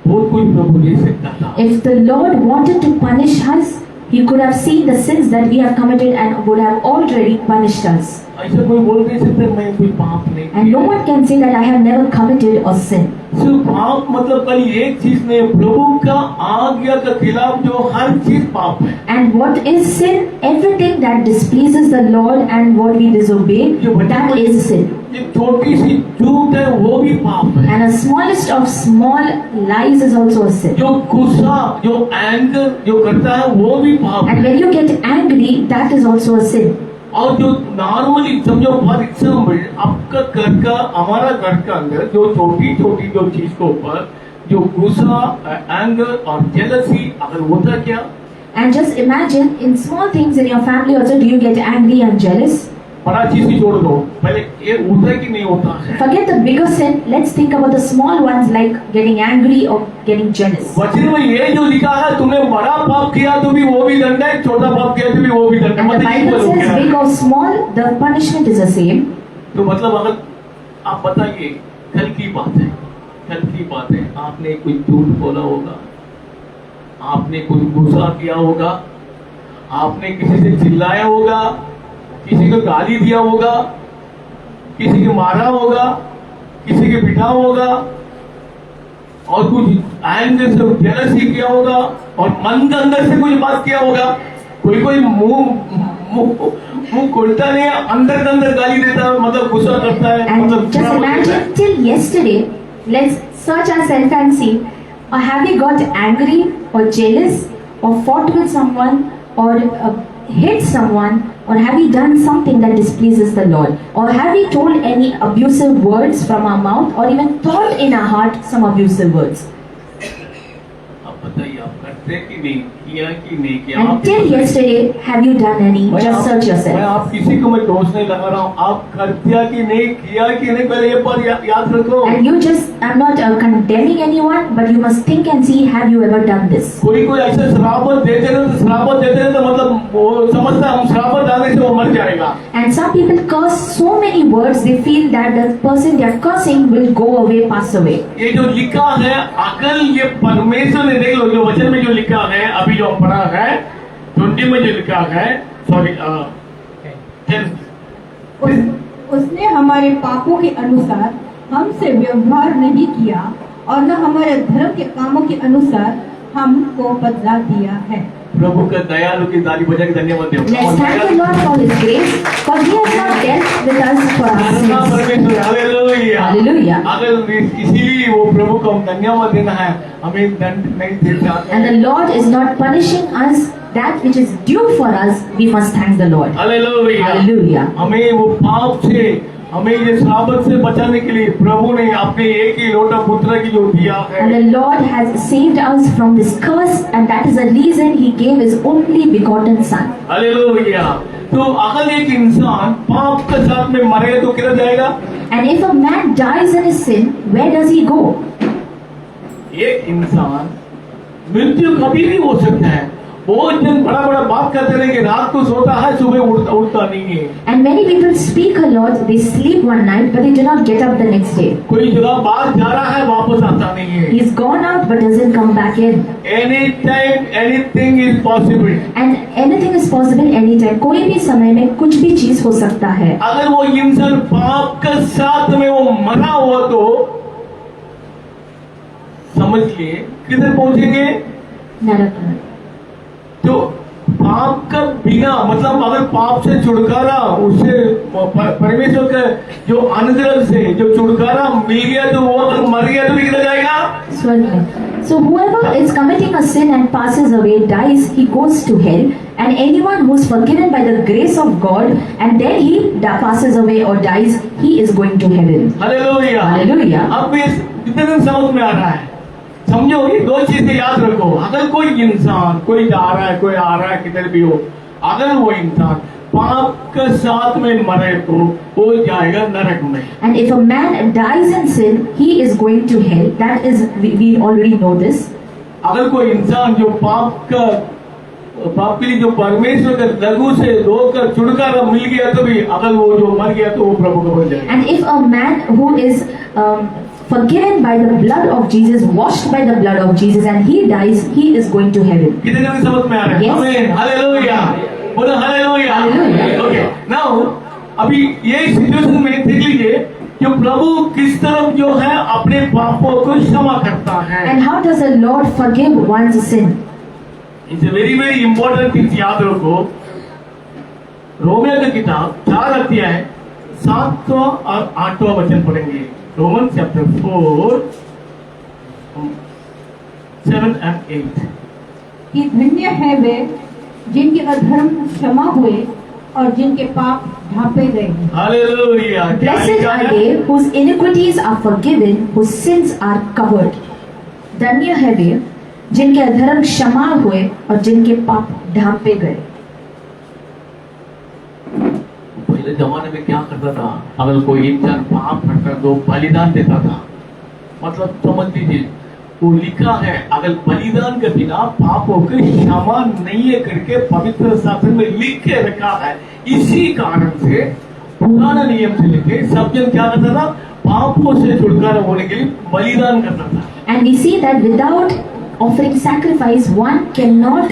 बहुत कुछ प्रभु दे सकता था। If the Lord wanted to punish us, He could have seen the sins that we have committed and would have already punished us. ऐसा कोई बोल नहीं सकते मैं कोई पाप नहीं And no one can say that I have never committed a sin. सिर्फ पाप मतलब कल एक चीज नहीं, प्रभु का आज्ञा के खिलाफ जो हर चीज पाप है। And what is sin? Everything that displeases the Lord and what we disobey, that is sin. ये छोटी सी झूठ है वो भी पाप है। And a smallest of small lies is also a sin. जो गुस्सा, जो एंगर जो करता है वो भी पाप And है। when you get angry, that is also a sin. और जो नॉर्मली समझो फॉर एग्जाम्पल आपका घर का, हमारा घर का अंदर जो छोटी छोटी जो चीज के ऊपर जो गुस्सा, एंगर और जेलसी अगर होता क्या? And just imagine, in small things in your family also, do you get angry and jealous? बड़ा चीज ही छोड़ दो, पहले ये होता है कि नहीं होता है? Forget the bigger sin. Let's think about the small ones like getting angry or getting jealous. वचन में ये जो लिखा है, तुमने बड़ा पाप किया तो भी वो भी दंड है, छोटा पाप किया तो भी वो भी दंड है। And the मतलब ये Bible बोलो says, क्या? big or small, the punishment is the same. तो मतलब अगर आप बताइए, कल की बात है, कल की बात है, आपने कोई झूठ बोला होगा, आपने कोई गुस्सा किया होगा, आपने किसी से चिल्लाया होगा, किसी को गाली दिया होगा, किसी को मारा होगा, किसी को पिटा होगा, और कुछ एंगर से जेलसी किया होगा, और मन के अंदर से कुछ बात किया होगा। कोई कोई मुंह खोलता नहीं है, अंदर के अंदर गाली देता है, मतलब गुस्सा करता है, And मतलब just imagine, till yesterday, let's search ourselves and see, or have we got angry or jealous or fought with someone or hit someone, or have we done something that displeases the Lord, or have we told any abusive words from our mouth, or even thought in our heart some abusive words? आप बताइए, आप करते कि नहीं किया कि नहीं किया? आप Until yesterday, have you done any? Just search मैं yourself. आप किसी को मैं दोष नहीं लगा रहा हूँ, आप कर दिया कि नहीं किया कि नहीं, पहले ये पर याद रखो। And you just, I'm not condemning anyone, but you must think and see, have you ever done this? कोई ऐसे श्राप देते रहे तो मतलब वो समझता है हम श्राप डालने से वो मर जाएगा। And some people curse so many words, they feel that the person they are cursing will go away, pass away. ये जो लिखा है, अकल ये परमेश्वर ने, देख लो जो वचन में जो लिखा है, अभी जो हम पढ़ा है 20 में जो लिखा है, सॉरी उसने हमारे पापों के अनुसार हमसे व्यवहार नहीं किया और न हमारे धर्म के कामों के अनुसार हमको बदला दिया है। प्रभु का दयालु की ताली बजा के धन्यवाद दो। Let's thank the Lord for His grace, for He has not dealt with us for our sins. परमेश्वर हालेलुया। Hallelujah. अगर इसीलिए वो प्रभु को हम धन्यवाद देना है, हमें दंड नहीं देता। And the Lord is not punishing us that which is due for us. We must thank the Lord. Hallelujah. Hallelujah. हमें वो पाप से, हमें ये श्राप से बचाने के लिए प्रभु ने अपने एक ही लोटा पुत्र की जो दिया है। And the Lord has saved us from this curse, and that is the reason He gave His only begotten Son. Hallelujah. तो अगर एक इंसान पाप के साथ में मरे तो किधर जाएगा? And if a man dies in his sin, where does he go? एक इंसान मृत्यु कभी भी हो सकता है। बहुत जन बड़ा बड़ा बात करते रहे कि रात को सोता है, सुबह उठता नहीं है। And many people speak a lot, they sleep one night, but they do not get up the next day. कोई जगह बाहर जा रहा है, वापस आता नहीं है। He's gone out but doesn't come back in. Anytime anything is possible. And anything is possible anytime. कोई भी समय में कुछ भी चीज हो सकता है। अगर वो इंसान पाप के साथ में वो मरा हुआ तो समझ लिए किधर पहुंचेंगे? नरक में। तो पाप का बिना मतलब अगर पाप से छुटकारा, उससे परमेश्वर का जो अनुग्रह से जो छुटकारा मिल गया तो वो अगर मर गया तो किधर जाएगा? स्वर्ग में। So whoever is committing a sin and passes away, dies, he goes to hell. And anyone who is forgiven by the grace of God and then he passes away or dies, he is going to heaven. Hallelujah. Hallelujah. अब ये कितने दिन समझ में आ रहा है? समझो, ये दो चीजें याद रखो। अगर कोई इंसान कोई जा रहा है, कोई आ रहा है, किधर भी हो, अगर वो इंसान पाप के साथ में मरे तो वो जाएगा नरक में। And if a man dies in sin, he is going to hell. That is, we already know this. अगर कोई इंसान जो पाप के लिए जो परमेश्वर के लहू से धोकर छुटकारा मिल गया तो भी, अगर वो जो मर गया तो वो प्रभु को बन जाएगा। And if a man who is forgiven by the blood of Jesus, washed by the blood of Jesus, and he dies, he is going to heaven. कितने जन समझ में आ रहा है? Yes. आमीन, हालेलुया, बोलो हालेलुया। Hallelujah. ओके, नाउ अभी ये सिचुएशन में देख लीजिए जो प्रभु किस तरह जो है अपने पापों को क्षमा करता है। And how does the Lord forgive one's sin? It's a very very important thing, याद रखो। रोमियो की किताब 4 अध्याय 7वां और 8वां वचन पढ़ेंगे। Roman chapter 4 7 and 8। कि धन्य है वे जिनके अधर्म क्षमा हुए और जिनके पाप ढांपे गए। Hallelujah. Blessed are they whose iniquities are forgiven, whose sins are covered. धन्य है वे जिनके अधर्म क्षमा हुए और जिनके पाप ढांपे गए। पहले जमाने में क्या करता था, अगर कोई इंसान पाप करता तो बलिदान देता था। मतलब समझ लीजिए, वो लिखा है अगर बलिदान के बिना पापों की क्षमा नहीं है करके पवित्र शास्त्र में लिख के रखा है। इसी कारण से पुराना नियम से लेके सब जन क्या करता था, पापों से छुटकारा होने के लिए बलिदान करता था। And we see that without offering sacrifice, one cannot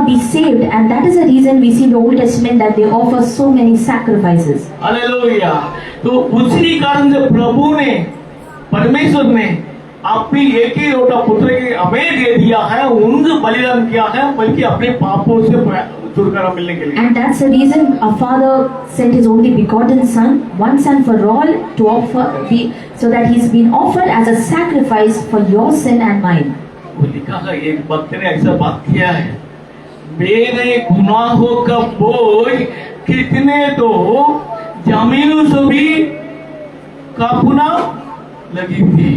be saved, and that is the reason we see in the Old Testament that they offer so many sacrifices. Hallelujah. तो उसी कारण से प्रभु ने, परमेश्वर ने अपनी एक ही लोटा पुत्र की हमें दे दिया है, उनसे बलिदान किया है, बल्कि अपने पापों से छुटकारा मिलने के लिए। And that's the reason our Father sent His only begotten Son, once and for all, to offer so that He's been offered as a sacrifice for your sin and mine. वो लिखा है, एक भक्त ने ऐसा बात किया है, मेरे गुनाहों का बोझ कितने तो जमीनों से भी कापुना लगी थी।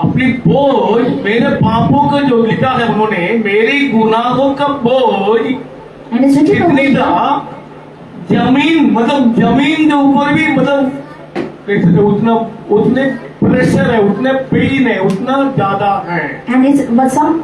अपनी बोझ, मेरे पापों का जो लिखा है उन्होंने, मेरे गुनाहों का बोझ And it's written over कितनी here. था, जमीन मतलब जमीन के ऊपर भी मतलब कैसे उतना उतने प्रेशर है, उतने पेन है, उतना ज्यादा है। And it's but some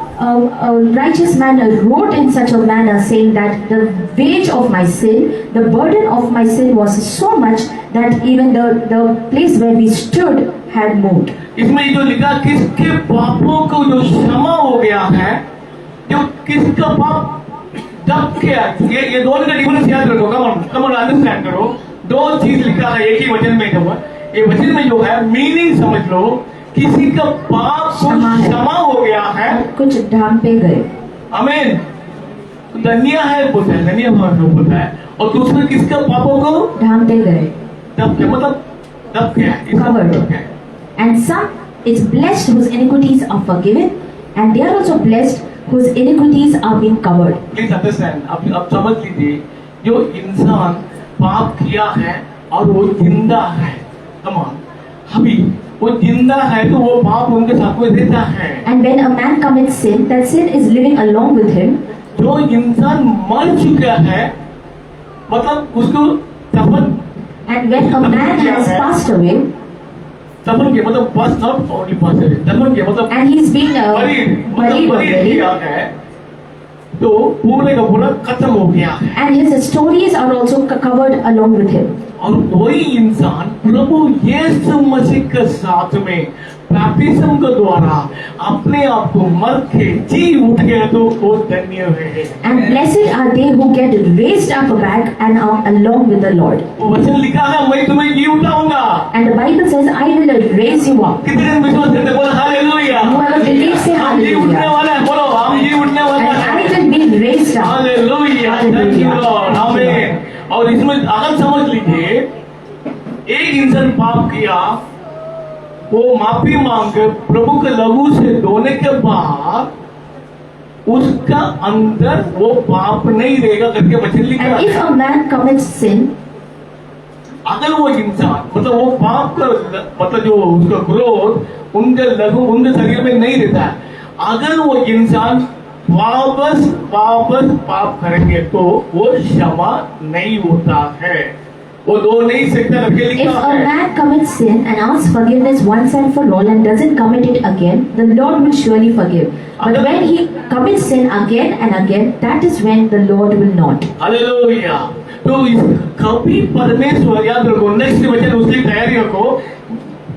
righteous man wrote in such a manner, saying that the wage of my sin, the burden of my sin was so much that even the place where we stood had moved. इसमें जो लिखा, किसके पापों को जो क्षमा हो गया है, जो किसका पाप दब गया, ये दोनों का डिफरेंस याद रखो, कम ऑन अंडरस्टैंड करो। दो चीज लिखा है एक ही वचन में, जो ये वचन में जो है मीनिंग समझ लो, किसी का पाप को क्षमा हो गया है, कुछ ढांपे गए। आमीन। तो धन्य है बोलता है, धन्य बोलता है, और दूसरा किसका पापों को ढांपे गए। दब गया, मतलब दब गया, Covered. And some it's blessed whose iniquities are forgiven, and they are also blessed whose iniquities are being covered. Please understand, अब समझ लीजिए, जो इंसान पाप किया है और वो जिंदा है, कमान अभी वो जिंदा है, तो वो पाप उनके साथ में रहता है। And when a man commits sin, that sin is living along with him. जो इंसान मर चुका है, मतलब उसको दफन, And when a man has passed away, दफन किया मतलब बस नॉट ओनली पास है, दफन किया मतलब and he's been buried buried already, किया है, तो पूरे का पूरा खत्म हो गया है। and his stories are also covered along with him. और वही इंसान प्रभु यीशु मसीह के साथ में बैप्टिज्म के द्वारा अपने आप को मर के जी उठ गया, तो वो धन्य है। And blessed are they who get raised up back and are along with the Lord. वो वचन लिखा है, मैं तुम्हें जी उठाऊंगा। And the Bible says, I will raise you up. कितने जन विश्वास करते हैं? बोलो हालेलुया। Whoever believes, say हम जी उठने hallelujah. वाले हैं, बोलो हम जी उठने वाले And हैं। I will be raised up. Hallelujah, thank you Lord, आमीन। और इसमें अगर समझ लीजिए, एक इंसान पाप किया, वो माफी मांग प्रभु के लहू से धोने के बाद उसका अंदर वो पाप नहीं रहेगा करके वचन लिखा And if है। a man commits sin, अगर वो इंसान मतलब वो पाप का मतलब जो उसका ग्रोथ उनके लघु उनके शरीर में नहीं रहता है, अगर वो इंसान वापस पाप करेंगे तो वो क्षमा नहीं होता है, वो दो नहीं सकता करके if लिखा a है। man commits sin and asks forgiveness once and for all and doesn't commit it again, the Lord will surely forgive. But when he commits sin again and again, that is when the Lord will not. Hallelujah. तो कभी परमेश्वर, याद रखो, next वचन उसकी तैयारी रखो,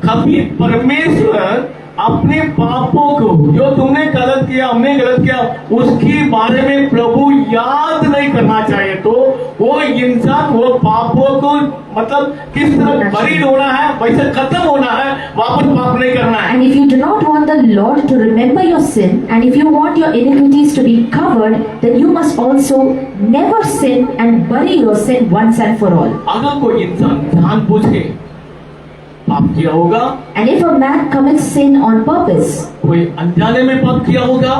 कभी परमेश्वर अपने पापों को, जो तुमने गलत किया, हमने गलत किया, उसके बारे में प्रभु याद नहीं करना चाहिए। तो वो इंसान वो पापों को मतलब किस तरह बरीड होना है, वैसे खत्म होना है, वापस पाप नहीं करना है। And if you do not want the Lord to remember your sin, and if you want your iniquities to be covered, then you must also never sin and bury your sin once and for all. अगर कोई इंसान जानबूझ के पाप किया होगा, And if a man commits sin on purpose कोई अनजाने में पाप किया होगा,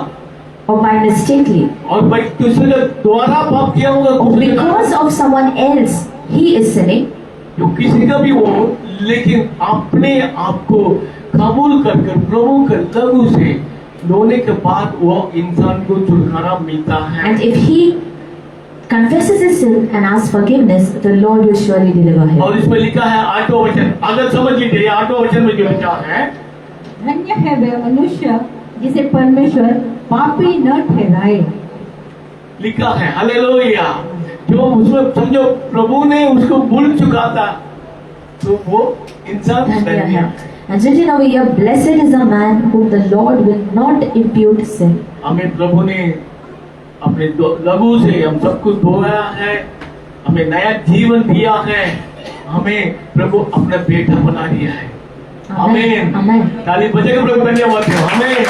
or by mistakenly, और भाई दूसरे के द्वारा पाप किया होगा, or because of someone else he is sinning, जो किसी का भी हो, लेकिन अपने आप को कबूल कर प्रभु के लहू से धोने के बाद वो इंसान को छुटकारा मिलता है। and if he confesses his sin and asks forgiveness, the Lord will surely deliver him. और इसमें लिखा है आठवां वचन, अगर समझ लीजिए आठवां वचन में जो लिखा है, धन्य है वह मनुष्य जिसे परमेश्वर पापी न ठहराए। लिखा है हालेलुया, जो उसमें समझो प्रभु ने उसको भूल चुका था, तो वो इंसान धन्य है। And written over here, blessed is the man whom the Lord will not impute sin. हमें प्रभु ने अपने लहू से हम सब कुछ धोया है, हमें नया जीवन दिया है, हमें प्रभु अपना बेटा बना दिया है। आमीन, Amen. ताली बजाकर प्रभु धन्यवाद दो। आमीन।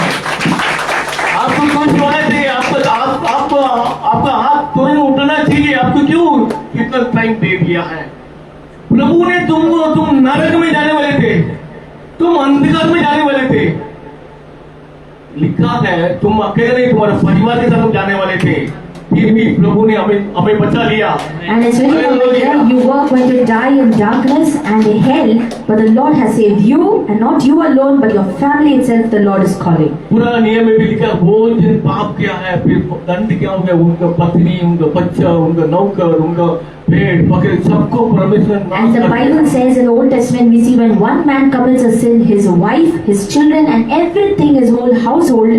आपको कुछ हुआ थे, आपका हाथ तुरंत उठना चाहिए, आपको क्यों इतना टाइम दे दिया है? प्रभु ने तुम नरक में जाने वाले थे, तुम अंधकार में जाने वाले थे, लिखा है तुम अकेले नहीं, तुम्हारे परिवार के साथ तुम जाने वाले थे, फिर भी प्रभु ने हमें हमें बचा लिया। And it's written over here, you were going to die in darkness and in hell, but the Lord has saved you, and not you alone, but your family itself the Lord is calling. पुराना नियम में भी लिखा वो जिन पाप किया है, फिर दंड क्या हो गया, उनका पत्नी, उनका बच्चा, उनका नौकर, उनका भेड़ बकरी सबको परमेश्वर नाश And the कर Bible दिया। says in the Old Testament, we see when one man commits a sin, his wife, his children, and everything, his whole household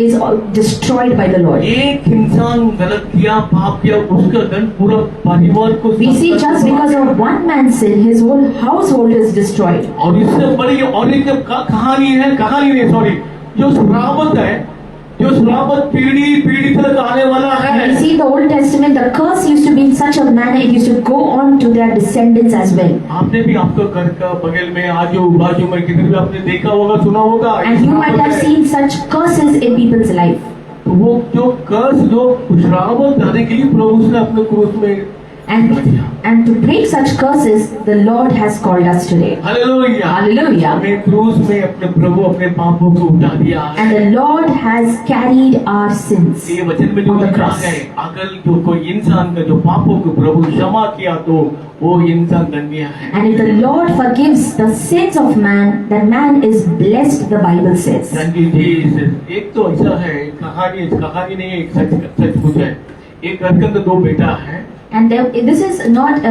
is all destroyed by the Lord. एक इंसान गलत किया, पाप किया, उसका दंड पूरा परिवार को We see just because of one man's sin, his whole household is destroyed. और इससे बड़ी और एक कहानी है, कहानी नहीं सॉरी, जो श्रावत है, जो श्रावत पीढ़ी पीढ़ी तक आने वाला And we है। see in the Old Testament, the curse used to be in such a manner, it used to go on to their descendants as well. आपने भी आपका घर का बगल में आजू बाजू में किधर भी आपने देखा होगा, सुना होगा। And you might have seen such curses in people's life. तो वो जो कर्ज जो श्रावत जाने के लिए प्रभु ने अपने क्रूस में And to break such curses, the Lord has called us today. Hallelujah. Hallelujah. अपने क्रूस में अपने प्रभु अपने पापों को उठा दिया है। And the Lord has carried our sins ये वचन में जो on the लिखा cross. है, अगर जो कोई इंसान का जो पापों को प्रभु क्षमा किया तो वो इंसान धन्य है। And if the Lord forgives the sins of man, then man is blessed, the Bible says. Thank you, Jesus। एक तो ऐसा है, कहानी नहीं है, एक सचमुच है। एक घर के अंदर दो बेटा है। And this is not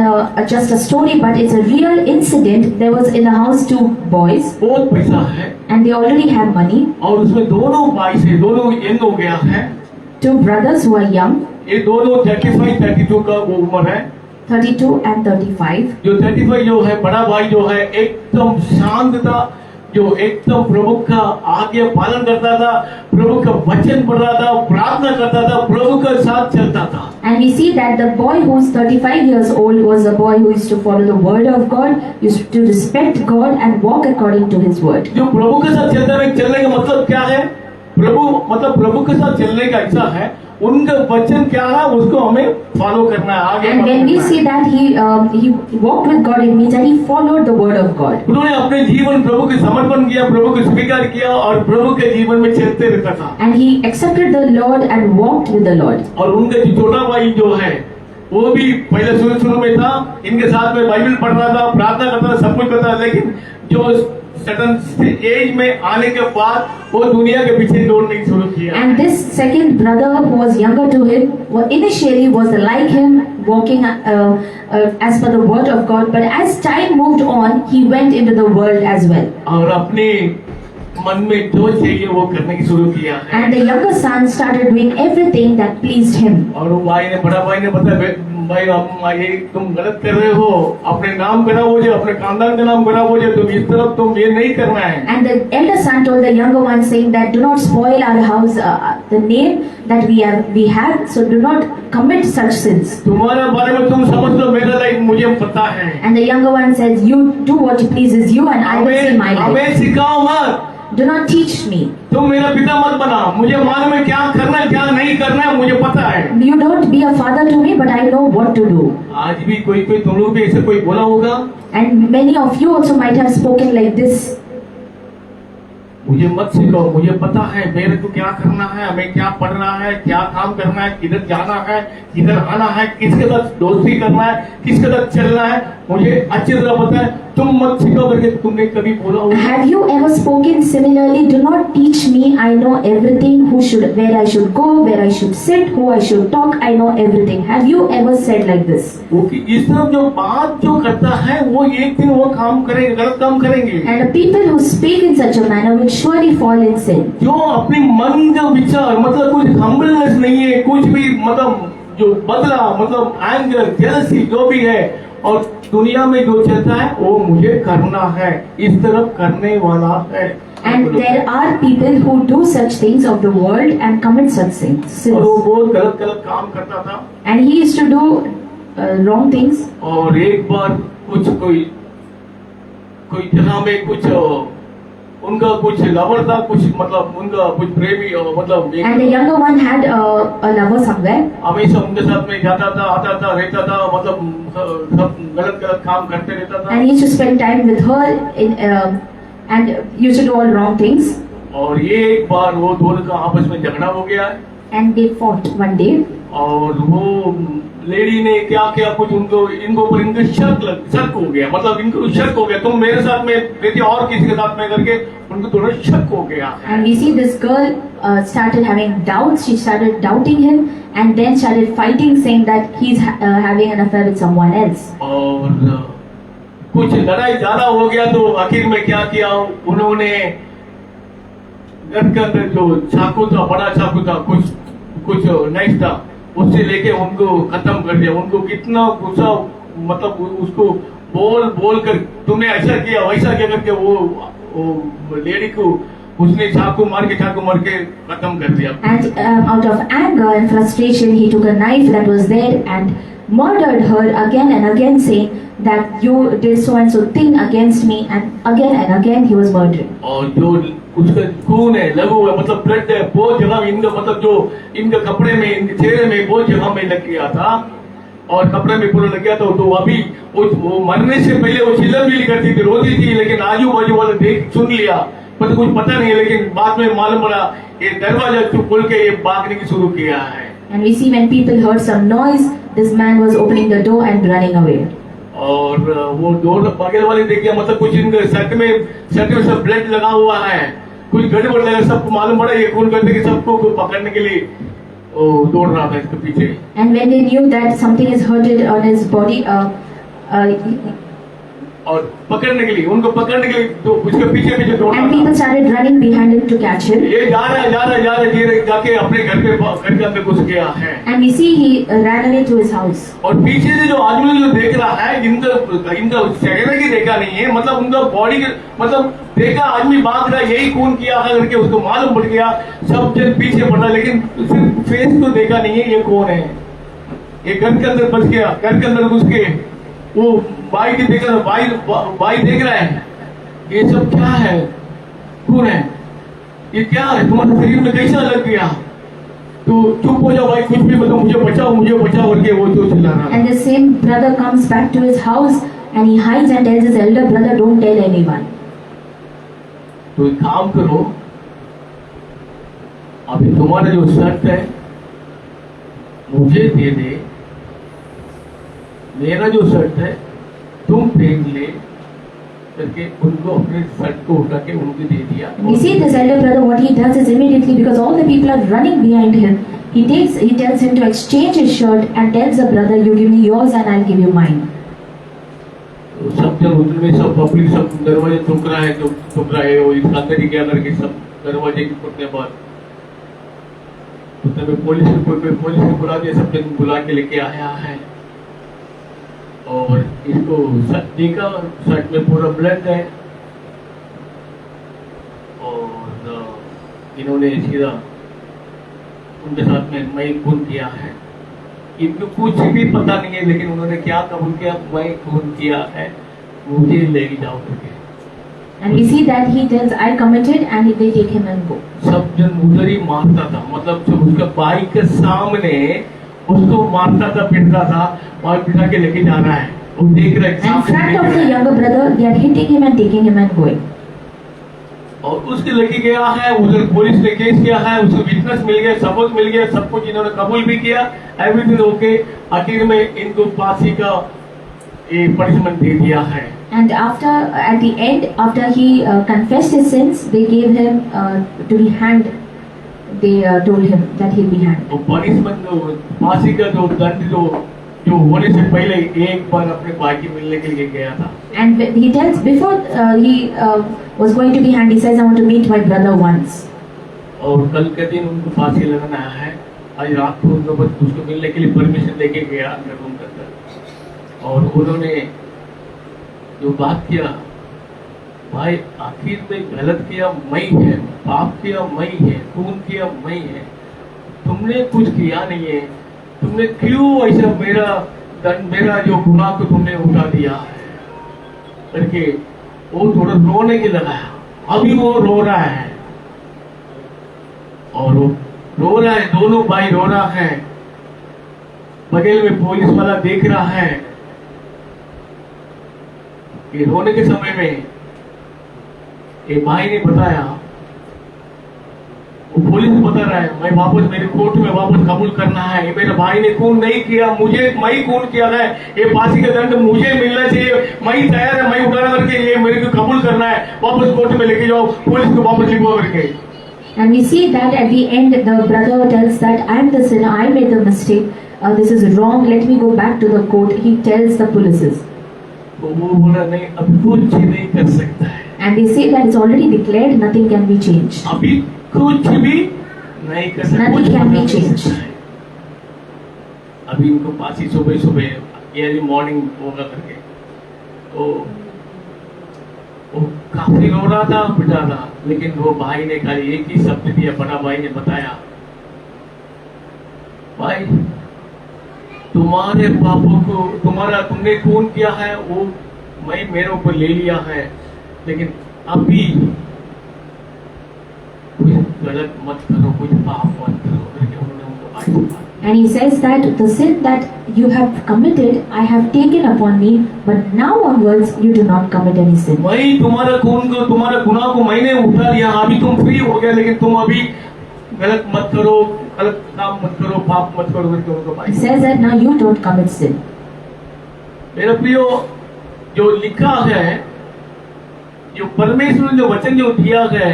just a story, but it's a real incident. There was in a house two boys, बहुत पैसा है and they already have money. और उसमें दोनों भाई से दोनों यंग हो गया है। Two brothers who are young, ये दोनों 35-32 का वो उम्र है। 32 and 35. जो 35 जो है बड़ा भाई जो है एकदम शांत था, जो एकदम प्रभु का आज्ञा पालन करता था, प्रभु का वचन पढ़ रहा था, प्रार्थना करता था, प्रभु के साथ चलता था। And we see that the boy who's 35 years old was a boy who used to follow the word of God, used to respect God and walk according to his word. जो प्रभु के साथ चलने का मतलब क्या है? प्रभु के साथ चलने का ऐसा है, उनका वचन क्या है उसको हमें फॉलो करना है, आगे And when we बढ़ना है। see that he walked with God, it means that he followed the word of God. उन्होंने अपने जीवन प्रभु के समर्पण किया, प्रभु को स्वीकार किया और प्रभु के जीवन में चलते रहता था। And he accepted the Lord and walked with the Lord. और उनका जो छोटा भाई जो है वो भी पहले शुरू में था, इनके साथ में बाइबल पढ़ रहा था, प्रार्थना करता था, सब कुछ करता था, लेकिन जो सडन एज में आने के बाद वो दुनिया के पीछे दौड़ने शुरू किया। And this second brother who was younger to him, initially was like him, walking as per the word of God, but as time moved on, he went into the world as well. और अपने मन में जो चाहिए वो करने की शुरू किया है। And the younger son started doing everything that pleased him. और वो बड़ा भाई ने बताया, भाई ये तुम गलत कर रहे हो, अपने नाम खराब हो जाए, अपने खानदान का नाम खराब हो जाए, तुम इस तरफ तुम ये नहीं करना है। And the elder son told the younger one, saying that do not spoil our house, the name that we have, so do not commit such sins. तुम्हारे बारे में तुम समझ लो, मेरा लाइफ मुझे पता है। And the younger one says, you do what pleases you and I will see my life. हमें सिखाओ मत, Do not teach me. तुम मेरा पिता मत बना, मुझे मालूम है क्या करना है क्या नहीं करना है, मुझे पता है। You don't be a father to me, but I know what to do. आज भी कोई तुम लोग भी ऐसे कोई बोला होगा, And many of you also might have spoken like this. मुझे मत सिखाओ, मुझे पता है मेरे को क्या करना है, हमें क्या पढ़ना है, क्या काम करना है, किधर जाना है, किधर आना है, किसके साथ दोस्ती करना है, किसके साथ चलना है, मुझे अच्छी तरह पता है। तुम मत सिखाओ करके तुमने कभी बोला होगा? Have you ever spoken similarly? Do not teach me. I know everything. Where I should go, where I should sit, who I should talk. I know everything. Have you ever said like this? वो कि इस तरफ जो बात जो करता है वो एक दिन वो काम करेंगे, गलत काम करेंगे। And the people who speak in such a manner will surely fall in sin. जो अपने मन का विचार मतलब कुछ हम्बलनेस नहीं है, कुछ भी मतलब जो बदला मतलब एंगर जेलसी जो भी है और दुनिया में जो चलता है वो मुझे करना है, इस तरफ करने वाला है। And there are people who do such things of the world and commit such sins. और वो बहुत गलत काम करता था। And he used to do wrong things. और एक बार कोई जगह में कुछ उनका कुछ लवर था, कुछ मतलब उनका कुछ प्रेमी मतलब And the younger one had a lover somewhere. हमेशा उनके साथ में जाता था, आता था, रहता था, मतलब सब गलत काम करते रहता था। And he used to spend time with her and used to do all wrong things. और ये एक बार वो दोनों का आपस में झगड़ा हो गया है। And they fought one day. और वो लेडी ने क्या किया, कुछ इनको ऊपर इनको शक हो गया, मतलब इनको शक हो गया, तुम मेरे साथ में रहती और किसी के साथ में करके उनको थोड़ा शक हो गया। And we see this girl started having doubts. She started doubting him, and then started fighting, saying that he's having an affair with someone else. और कुछ लड़ाई ज्यादा हो गया तो आखिर में क्या किया, उन्होंने घर के अंदर जो चाकू था, बड़ा चाकू था, कुछ नाइफ था, उससे लेके उनको खत्म कर दिया। उनको कितना गुस्सा, मतलब उसको बोल कर तुमने ऐसा किया वैसा किया करके वो लेडी को उसने चाकू मार के खत्म कर दिया। And out of anger and frustration, he took a knife that was there and murdered her again and again, saying that you did so and so thing against me, and again he was murdering. और जो उसका खून है, लहू है, मतलब blood है, बहुत जगह इनका, मतलब जो इनके कपड़े में, इनके चेहरे में बहुत जगह में लग गया था और कपड़े में पूरा लग गया था। तो अभी वो मरने से पहले वो चिल्ला भी करती थी, रोती थी, लेकिन आजू बाजू वाले देख सुन लिया, पर कुछ पता नहीं है, लेकिन बाद में मालूम पड़ा ये दरवाजा खोल के ये भागने की शुरू किया है। And we see when people heard some noise, this man was opening the door and running away. और वो डोर बगल वाले देखिए, मतलब कुछ इनके शर्ट में सब ब्लड लगा हुआ है, कुछ गड़बड़ लगा, सबको मालूम पड़ा ये खून करने के, सबको पकड़ने के लिए दौड़ रहा था इसके पीछे। And when they knew that something is hurted on his body, और पकड़ने के लिए, उनको पकड़ने के लिए तो उसके पीछे दौड़ रहा and people था। started running behind him to catch him. ये जा रहा है, जाके अपने घर के अंदर घुस गया है। And we see he ran away to his house. और पीछे से जो आदमी जो देख रहा है, इनका चेहरे की देखा नहीं है, मतलब उनका बॉडी, मतलब देखा आदमी भाग रहा है, यही खून किया है करके उसको मालूम पड़ गया, सब जन पीछे पड़ा, लेकिन सिर्फ फेस तो देखा नहीं है ये कौन है। ये घर के अंदर बच गया, घर के अंदर घुस के वो भाई की देख रहा है, भाई देख रहा है ये सब क्या है, खून है, ये क्या है, तुम्हारे शरीर में कैसा लग गया, तो चुप हो जाओ भाई, कुछ भी बताओ, मुझे बचाओ करके वो तो चिल्ला रहा है। And the same brother comes back to his house and he hides and tells his elder brother, don't tell anyone. तो एक काम करो, अभी तुम्हारा जो शर्ट है मुझे दे दे, मेरा जो शर्ट है तुम फेंक ले करके उनको अपने शर्ट को उठा के उनको दे दिया। We see this elder brother, what he does is immediately, because all the people are running behind him, he tells him to exchange his shirt and tells the brother, you give me yours and I'll give you mine. तो सब जन उतने, सब public, सब दरवाजे ठुक रहा है, जो ठुक रहा है वो इस अंदर ही क्या करके सब दरवाजे के टूटने बाद उतने में पुलिस को बुला दिया, सब जन बुला के लेके आया है और इसको देखा, शर्ट में पूरा ब्लड है और इन्होंने सीधा उनके साथ में मैं खून किया है। इनको कुछ भी पता नहीं है, लेकिन उन्होंने क्या कबूल किया, मैं खून किया है, मुझे लेके जाओ करके। And we see that he tells, I committed, and they take him and go. सब जन उधर ही मारता था, मतलब जो उसका भाई के सामने उसको मारता था, पिटता था, और पिटा के लेके जा रहा है, वो देख रहा है। In front of the younger brother, they are hitting him and taking him and going. और उसके लेके गया है, उधर पुलिस ने केस किया है, उसको विटनेस मिल गया, सबूत मिल गया, सब कुछ इन्होंने कबूल भी किया, एवरीथिंग ओके। आखिर में इनको फांसी का पनिशमेंट दे दिया है। And at the end, after he confessed his sins, they gave him to be hanged. They told him that he'll be hanged. तो पनिशमेंट, फांसी का जो दंड जो होने से पहले एक बार अपने भाई की मिलने के लिए गया था। And he tells, before he was going to be hanged, he says, I want to meet my brother once. और कल के दिन उनको फांसी लगाना है। आज रात को उनको बस उसको मिलने के लिए परमिशन लेके गया रूम के अंदर, और उन्होंने जो बात किया, भाई आखिर में गलत किया मैं है, पाप किया मैं है, खून किया मैं है, तुमने कुछ किया नहीं है, तुमने क्यों ऐसा मेरा जो गुनाह को तुमने उठा दिया है करके वो थोड़ा रोने के लगा। अभी वो रो रहा है और वो रो रहा है, दोनों भाई रो रहा है, बगल में पुलिस वाला देख रहा है। ये रोने के समय में ये भाई ने बताया वो पुलिस बता रहा है, मैं वापस मेरे कोर्ट में वापस कबूल करना है, ये मेरे भाई ने खून नहीं किया, मुझे मैं ही खून किया है, ये फांसी का दंड मुझे मिलना चाहिए, मैं ही तैयार है, मैं उठाना करके ये मेरे को कबूल करना है, वापस कोर्ट में लेके जाओ, पुलिस को वापस लिखो करके। And we see that at the end, the brother tells that I am the sinner, I made the mistake, this is wrong, let me go back to the court. He tells the polices. तो वो बोला नहीं, अभी कुछ नहीं कर सकता है, And they say that it's already declared, nothing can be changed. अभी कुछ भी नहीं कर सकता, Nothing can be changed. अभी उनको पास ही सुबह सुबह अर्ली मॉर्निंग होगा करके, तो वो काफी रो रहा था, पिटा था, लेकिन वो भाई ने खाली एक ही शब्द दिया, बड़ा भाई ने बताया, भाई तुम्हारे पापों को तुमने खून किया है, वो मैं मेरे ऊपर ले लिया है, लेकिन अभी कुछ गलत मत करो, कुछ पाप मत करो करके उन्होंने उनको आशीर्वाद। And he says that the sin that you have committed, I have taken upon me, but now onwards you do not commit any sin. मैं तुम्हारा खून को, तुम्हारा गुनाह को मैंने उठा लिया, अभी तुम फ्री हो गया, लेकिन तुम अभी गलत मत करो, गलत काम मत करो, पाप मत करो करके उनको He भाई। says that now you don't commit sin. मेरे प्रियो, जो लिखा है, जो परमेश्वर ने जो वचन जो दिया है,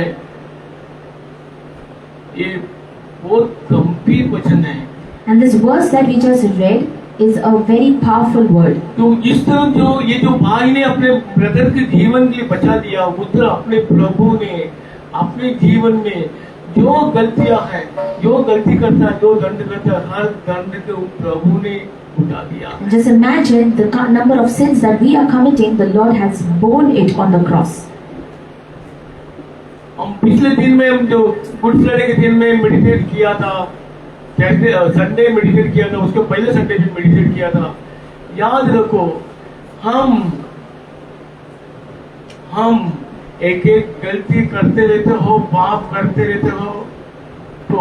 ये बहुत गंभीर वचन है। And this verse that we just read is a very powerful word. तो जिस तरह जो ये जो भाई ने अपने ब्रदर के जीवन के लिए बचा दिया, उस तरह अपने प्रभु ने अपने जीवन में जो गलतियां हैं, जो गलती करता है, जो दंड करता है, हर दंड को प्रभु ने उठा दिया। Just imagine the number of sins that we are committing, the Lord has borne it on the cross. हम पिछले दिन में हम जो गुड फ्राइडे के दिन में मेडिटेट किया था, संडे मेडिटेट किया था, उसके पहले संडे भी मेडिटेट किया था, याद रखो हम एक एक गलती करते रहते हो, पाप करते रहते हो, तो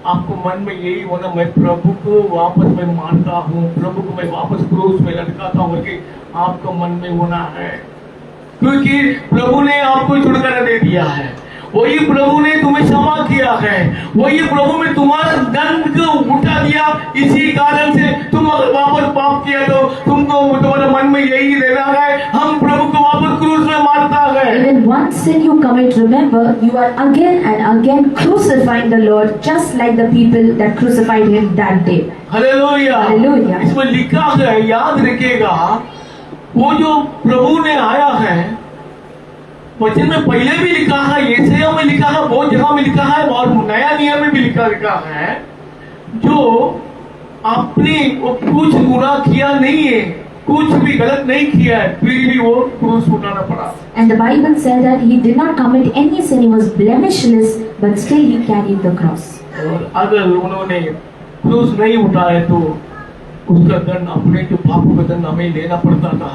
आपको मन में यही होना, मैं प्रभु को वापस मैं मानता हूँ, प्रभु को मैं वापस क्रूस में लटकाता हूँ कि आपको मन में होना है, क्योंकि प्रभु ने आपको छुटकारा दे दिया है, वही प्रभु ने तुम्हें क्षमा किया है, वही प्रभु ने तुम्हारा दंड को उठा दिया। इसी कारण से तुम अगर वापस पाप किया तो तुमको तुम्हारे मन में यही रहना है, हम प्रभु को वापस क्रूस में मारता है। Even one sin you commit, remember, you are again and again crucifying the Lord, just like the people that crucified him that day. Hallelujah. Hallelujah. इसमें लिखा है, याद रखिएगा, वो जो प्रभु ने आया है, वचन में पहले भी लिखा है, यशायाह में लिखा है, बहुत जगह में लिखा है, और नया नियम में भी लिखा है, जो आपने वो कुछ गुनाह किया नहीं है, कुछ भी गलत नहीं किया है, फिर भी वो क्रूस उठाना पड़ा। And the Bible said that he did not commit any sin, he was blemishless, but still he carried the cross. और अगर उन्होंने क्रूस नहीं उठाया तो उसका दंड, अपने जो पापों का दंड हमें लेना पड़ता था।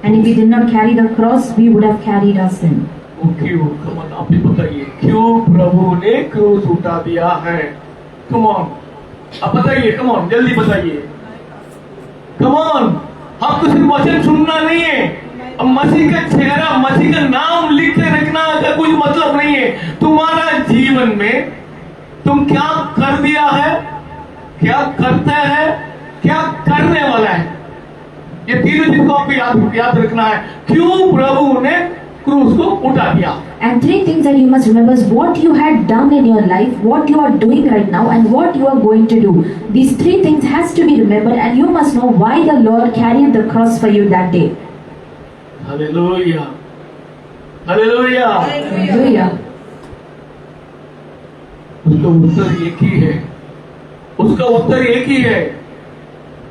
And if we did not carry the cross, we would have carried our sin. वो क्यों? कमन आप भी बताइए, क्यों प्रभु ने क्रूस उठा दिया है? कमन आप बताइए, कमन जल्दी बताइए, कमन। आपको सिर्फ वचन सुनना नहीं है, अब मसीह का चेहरा, मसीह का नाम लिख के रखना का कुछ मतलब नहीं है। तुम्हारा जीवन में तुम क्या कर दिया है, क्या करता है, क्या करने वाला है, ये तीनों चीज को आपको याद रखना है। क्यों प्रभु ने क्रूस को उठा दिया? And three things that you must remember is what you had done in your life, what you are doing right now, and what you are going to do. These three things has to be remembered, and you must know why the Lord carried the cross for you that day. Hallelujah, hallelujah. Hallelujah. उसका उत्तर एक ही है, उसका उत्तर एक ही है,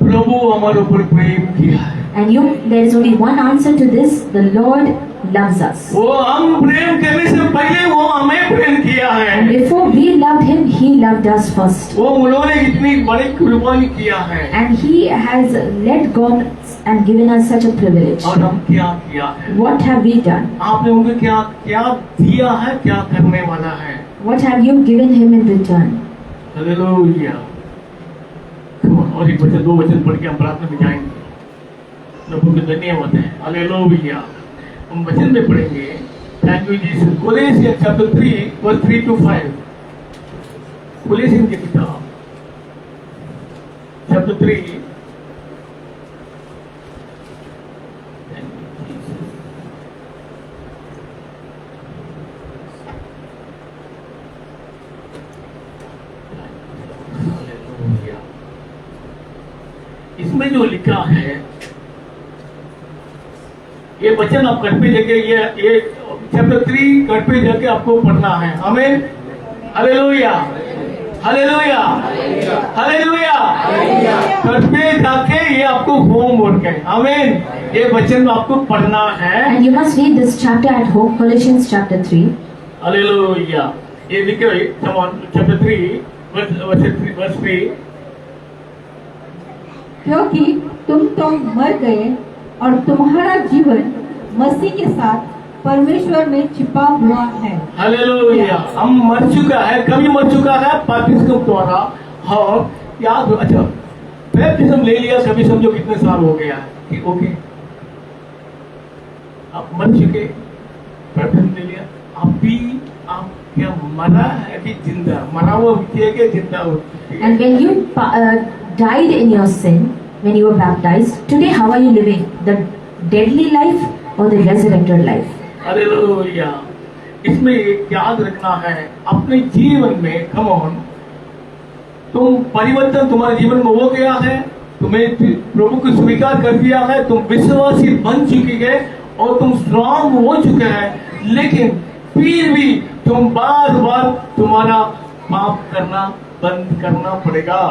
प्रभु हमारे ऊपर प्रेम किया है। And there is only one answer to this: the Lord loves us. वो हम प्रेम करने से पहले वो हमें प्रेम किया And है। before we loved Him, He loved us first. वो उन्होंने इतनी बड़ी कुर्बानी किया है, And He has let God and given us such a privilege. और हम क्या किया है? What have we done? आपने उनको क्या क्या दिया है, क्या करने वाला है? What have you given Him in return? Hallelujah. और एक वचन, दो वचन पढ़ के हम प्रार्थना में जाएंगे। प्रभु के धन्यवाद है। हालेलुया। हम वचन में पढ़ेंगे। Thank you Jesus. Colossians chapter 3 verse 3 to 5। Colossian की किताब चैप्टर 3 इसमें जो लिखा है, ये वचन आप घर पे जाके ये चैप्टर 3 घर पे जाके आपको पढ़ना है। आमीन, हालेलुया, हालेलुया, हालेलुया। घर पे जाके ये आपको होमवर्क है। आमीन, ये वचन आपको पढ़ना है। And you must read this chapter at home, Colossians chapter 3. Hallelujah. ये लिखे हुए चैप्टर 3 वर्स 3। क्योंकि तुम तो मर गए और तुम्हारा जीवन मसीह के साथ परमेश्वर में छिपा हुआ है। हालेलुया। हम मर चुका है, कभी मर चुका है बपतिस्म द्वारा। और याद हो, अच्छा बपतिस्म ले लिया, कभी समझो कितने साल हो गया है। ओके, आप मर चुके, बपतिस्म ले लिया, अभी आप क्या मरा है कि जिंदा? मरा हुआ व्यक्ति है कि जिंदा हो? And when you died in your sin, when you were baptized, today how are you living? The deadly life or the resurrected life? Hallelujah. इसमें एक याद रखना है अपने जीवन में, कम ऑन, तुम परिवर्तन तुम्हारे जीवन में हो गया है, तुम्हें प्रभु को स्वीकार कर दिया है, तुम विश्वासी बन चुके हैं और तुम स्ट्रांग हो चुके हैं, लेकिन फिर भी तुम बार बार तुम्हारा माफ करना बंद करना पड़ेगा।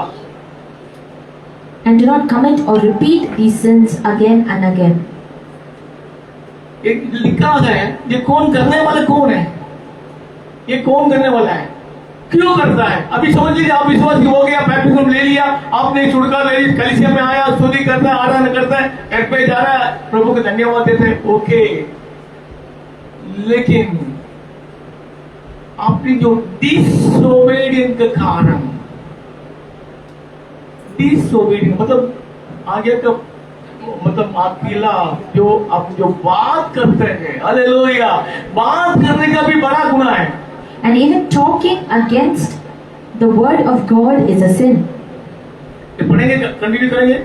And do not commit or repeat these sins again and again. एक लिखा है, ये कौन करने वाला कौन है? ये कौन करने वाला है? क्यों करता है? अभी समझ लीजिए, आप विश्वासी हो गया, बैप्टिज्म ले लिया, आपने छुटकारा ले लिया, कलीसिया में आया, स्तुति करता है, आराधना करता है, घर पे जा रहा है, प्रभु को धन्यवाद देते हैं, ओके। लेकिन आपकी जो डिसोबीडियंस के कारण, डिसोबीडियंस मतलब आगे का मतलब अकेला जो आप जो बात करते हैं, हालेलुया, बात करने का भी बड़ा गुनाह है। And even talking against the word of God is a sin. ये पढ़ेंगे, कंटिन्यू करेंगे।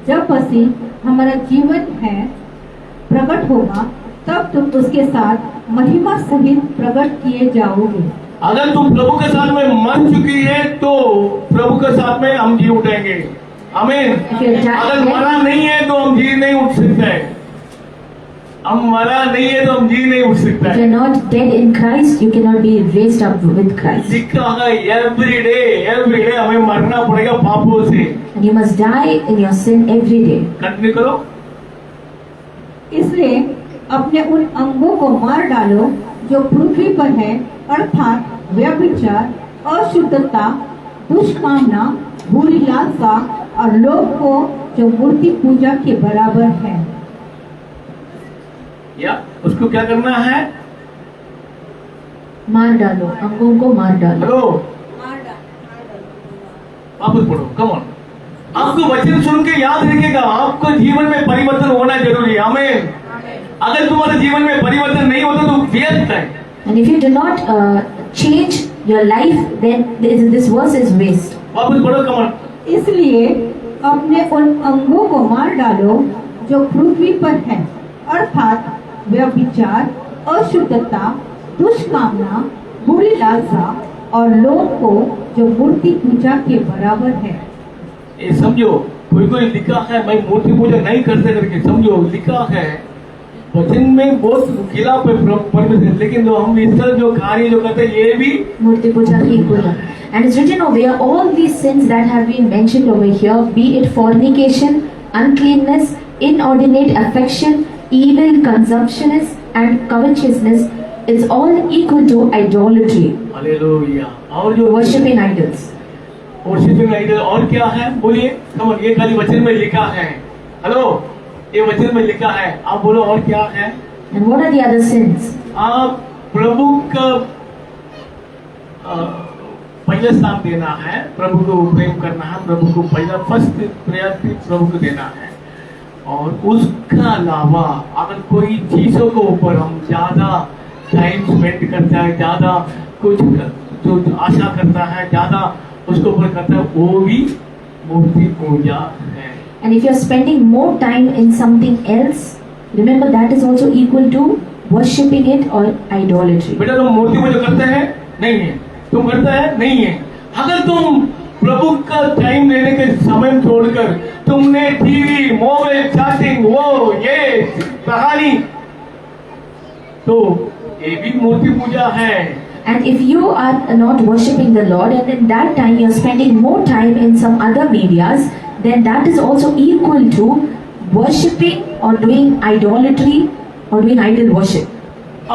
जब मसीह हमारा जीवन है प्रकट होगा, तब तुम उसके साथ महिमा सहित प्रकट किए जाओगे। अगर तुम प्रभु के साथ में मर चुकी है तो प्रभु के साथ में हम जी उठेंगे। आमीन। अगर मरा नहीं है तो हम जी नहीं उठ सकते। हम मरा नहीं है तो हम जी नहीं उठ सकते। If you are not dead in Christ, you cannot be raised up with Christ. लिखा है एवरी डे हमें मरना पड़ेगा पापों से। And you must die in your sin every day. Continue करो। इसलिए अपने उन अंगों को मार डालो जो पृथ्वी पर है, अर्थात व्यभिचार, अशुद्धता, दुष्कामना, बुरी लालसा और लोभ को जो मूर्ति पूजा के बराबर है। या उसको क्या करना है? मार डालो, अंगों को मार डालो। हेलो, वापस पढ़ो, कम ऑन। आपको वचन सुन के याद रखिएगा, आपको जीवन में परिवर्तन होना जरूरी है। आमीन। अगर तुम्हारे जीवन में परिवर्तन नहीं होता तो व्यर्थ है। And if you do not change your life, then this verse is waste. वापस पढ़ो, कम ऑन। इसलिए अपने उन अंगों को मार डालो जो पृथ्वी पर है, अर्थात व्यभिचार, अशुद्धता, दुष्कामना, बुरी लालसा और लोभ को जो मूर्ति पूजा के बराबर है। ये समझो, कोई लिखा है मैं मूर्ति पूजा नहीं करते करके, समझो लिखा है वचन में बहुत खिलाफ है परमेश्वर, लेकिन जो हम इस तरह जो कार्य जो करते हैं ये भी मूर्ति पूजा की गुनाह. And it's written over here, all these sins that have been mentioned over here, be it fornication, uncleanness, inordinate affection, evil consumptionness and covetousness, it's all equal to idolatry. Hallelujah. और जो Worshiping idols. वर्शिपिंग आइडल और क्या है बोलिए, कमन, ये खाली वचन में लिखा है। हेलो, ये वचन में लिखा है, आप बोलो और क्या है? And what are the other sins? आप प्रभु का पहले स्थान देना है, प्रभु को प्रेम करना है, प्रभु को पहला फर्स्ट प्रायोरिटी प्रभु को देना है। और उसका अलावा अगर कोई चीजों के ऊपर हम ज्यादा टाइम स्पेंड करता है, ज्यादा कुछ जो आशा करता है, ज्यादा उसको ऊपर करता है, वो भी मूर्ति पूजा है। And if you're spending more time in something else, remember that is also equal to worshipping it or idolatry. बेटा तुम मूर्ति पूजा करते हैं? नहीं है। तुम करते हैं? नहीं है। अगर तुम प्रभु का टाइम लेने के समय छोड़कर तुमने टीवी, मोबाइल, चैटिंग, वो ये कहानी, तो ये भी मूर्ति पूजा है। And if you are not worshipping the Lord and in that time you're spending more time in some other medias, then that is also equal to worshipping or doing idolatry or doing idol worship.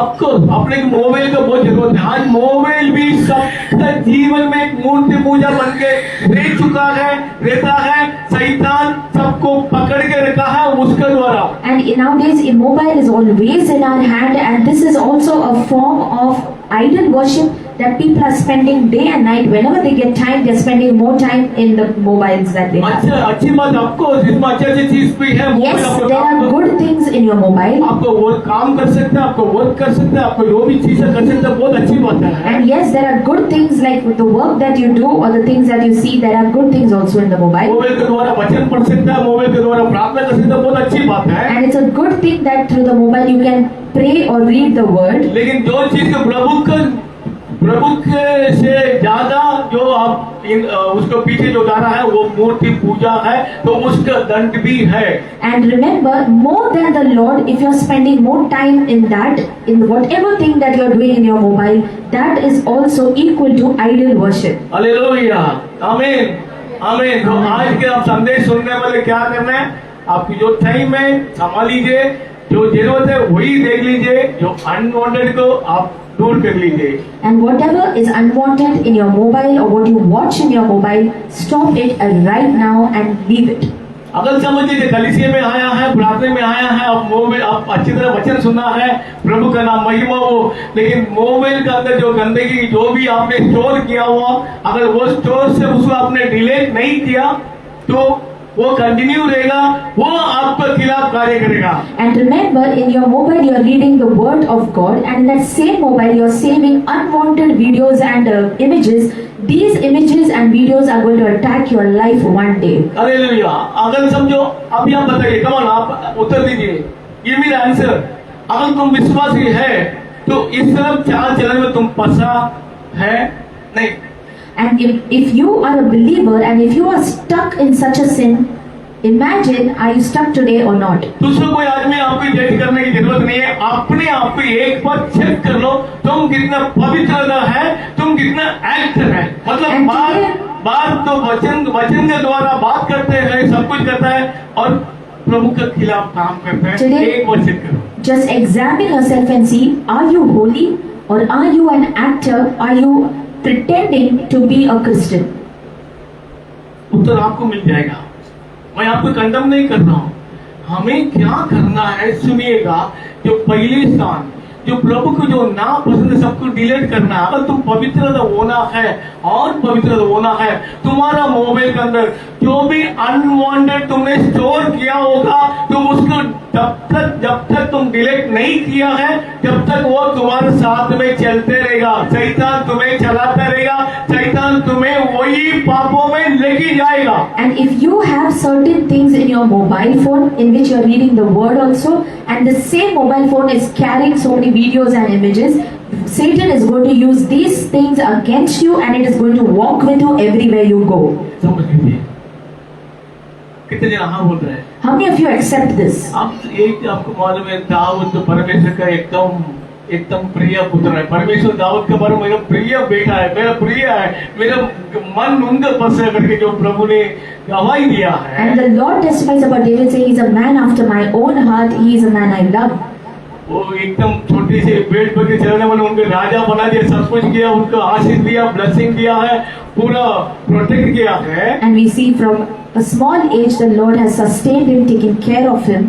आपको अपने mobile का बहुत जरूरत है। आज mobile भी सबका जीवन में एक मूर्ति पूजा बन के रह चुका है, रहता है। शैतान सबको पकड़ के रखा है उसके द्वारा। And nowadays a mobile is always in our hand, and this is also a form of idol worship that people are spending day and night. Whenever they get time, they're spending more time in the mobiles that they have. अच्छा, अच्छी बात आपको इसमें अच्छी चीज भी है। Yes, there are good things in your mobile. आपको वो काम कर सकते हैं, आपको वर्क कर सकते हैं, आपको जो भी चीजें कर सकते हैं, बहुत अच्छी बात है। And yes, there are good things like with the work that you do or the things that you see. There are good things also in the mobile. Mobile के द्वारा वचन पढ़ सकता है, मोबाइल के द्वारा प्रार्थना कर सकता है, बहुत अच्छी बात है। And it's a good thing that through the mobile you can pray or read the word. लेकिन जो चीज प्रभु के से ज्यादा जो आप उसको पीछे जो जा रहा है वो मूर्ति पूजा है, तो उसका दंड भी है। And remember, more than the Lord, if you're spending more time in that, in whatever thing that you're doing in your mobile, that is also equal to idol worship. Hallelujah, आमीन, आमीन। तो आज के आप संदेश सुनने वाले क्या करना है? आपकी जो टाइम है संभाल लीजिए, जो जरूरत है वही देख लीजिए, जो अनवांटेड को आप दूर कर लीजिए। And whatever is unwanted in your mobile or what you watch in your mobile, stop it right now and leave it. अगर समझ लीजिए कलीसिया में आया है, प्रार्थना में आया है, आप मोबाइल आप अच्छी तरह वचन सुना है, प्रभु का नाम महिमा हो, लेकिन मोबाइल के अंदर जो गंदगी जो भी आपने स्टोर किया हुआ, अगर वो स्टोर से उसको आपने डिलीट नहीं किया तो वो कंटिन्यू रहेगा, वो आपके खिलाफ कार्य करेगा। And remember, in your mobile you are reading the word of God, and in that same mobile you are saving unwanted videos and images. These images and videos are going to attack your life one day. Hallelujah. अगर समझो, अभी आप बताइए, कमान आप उत्तर दीजिए, give me the answer. अगर तुम विश्वासी है तो इस तरफ चाल चलन में तुम फंसा है नहीं। And if you are a believer and if you are stuck in such a sin, imagine, are you stuck today or not? दूसरा कोई आदमी आपको जज करने की जरूरत नहीं है। अपने आप को एक बार चेक कर लो, तुम कितना पवित्र है, तुम कितना एक्टर है। मतलब बात तो वचन के द्वारा बात करते हैं, सब कुछ करता है और प्रभु के खिलाफ काम करता है। एक बार चेक करो। Just examine yourself and see, are you holy or are you an actor? Are you pretending to be a Christian? उत्तर आपको मिल जाएगा। मैं आपको कंडम नहीं कर रहा हूँ। हमें क्या करना है सुनिएगा। जो पहले स्थान, जो प्रभु को जो ना पसंद है सबको डिलीट करना है। अगर तुम पवित्र होना है और पवित्र होना है, तुम्हारा मोबाइल के अंदर जो भी अनवांटेड तुमने स्टोर किया होगा, तुम उसको जब तक तुम डिलीट नहीं किया है, जब तक वो तुम्हारे साथ में चलते रहेगा। शैतान तुम्हें चलाता रहेगा, शैतान तुम्हें वही पापों में लेके जाएगा। And if you have certain things in your mobile phone in which you are reading the word also, and the same mobile phone is carrying so many videos and images, Satan is going to use these things against you and it is going to walk with you everywhere you go. समझ लीजिए। कितने जन हाँ बोल रहे हैं? How many of you accept this? आपको मालूम है, दाऊद तो परमेश्वर का एकदम प्रिय पुत्र है। परमेश्वर दाऊद के बारे में मेरा प्रिय बेटा है, मेरा प्रिय है, मेरा मन उनका पसंद है करके जो प्रभु ने गवाही दिया है। And the Lord testifies about David, saying, "He's a man after my own heart. He is a man I love." वो एकदम छोटे से पेट पर चलने वाले उनको राजा बना दिया, सब कुछ किया, उनको आशीष दिया, ब्लेसिंग दिया है, पूरा प्रोटेक्ट किया है। And we see from a small age the Lord has sustained him, taken care of him.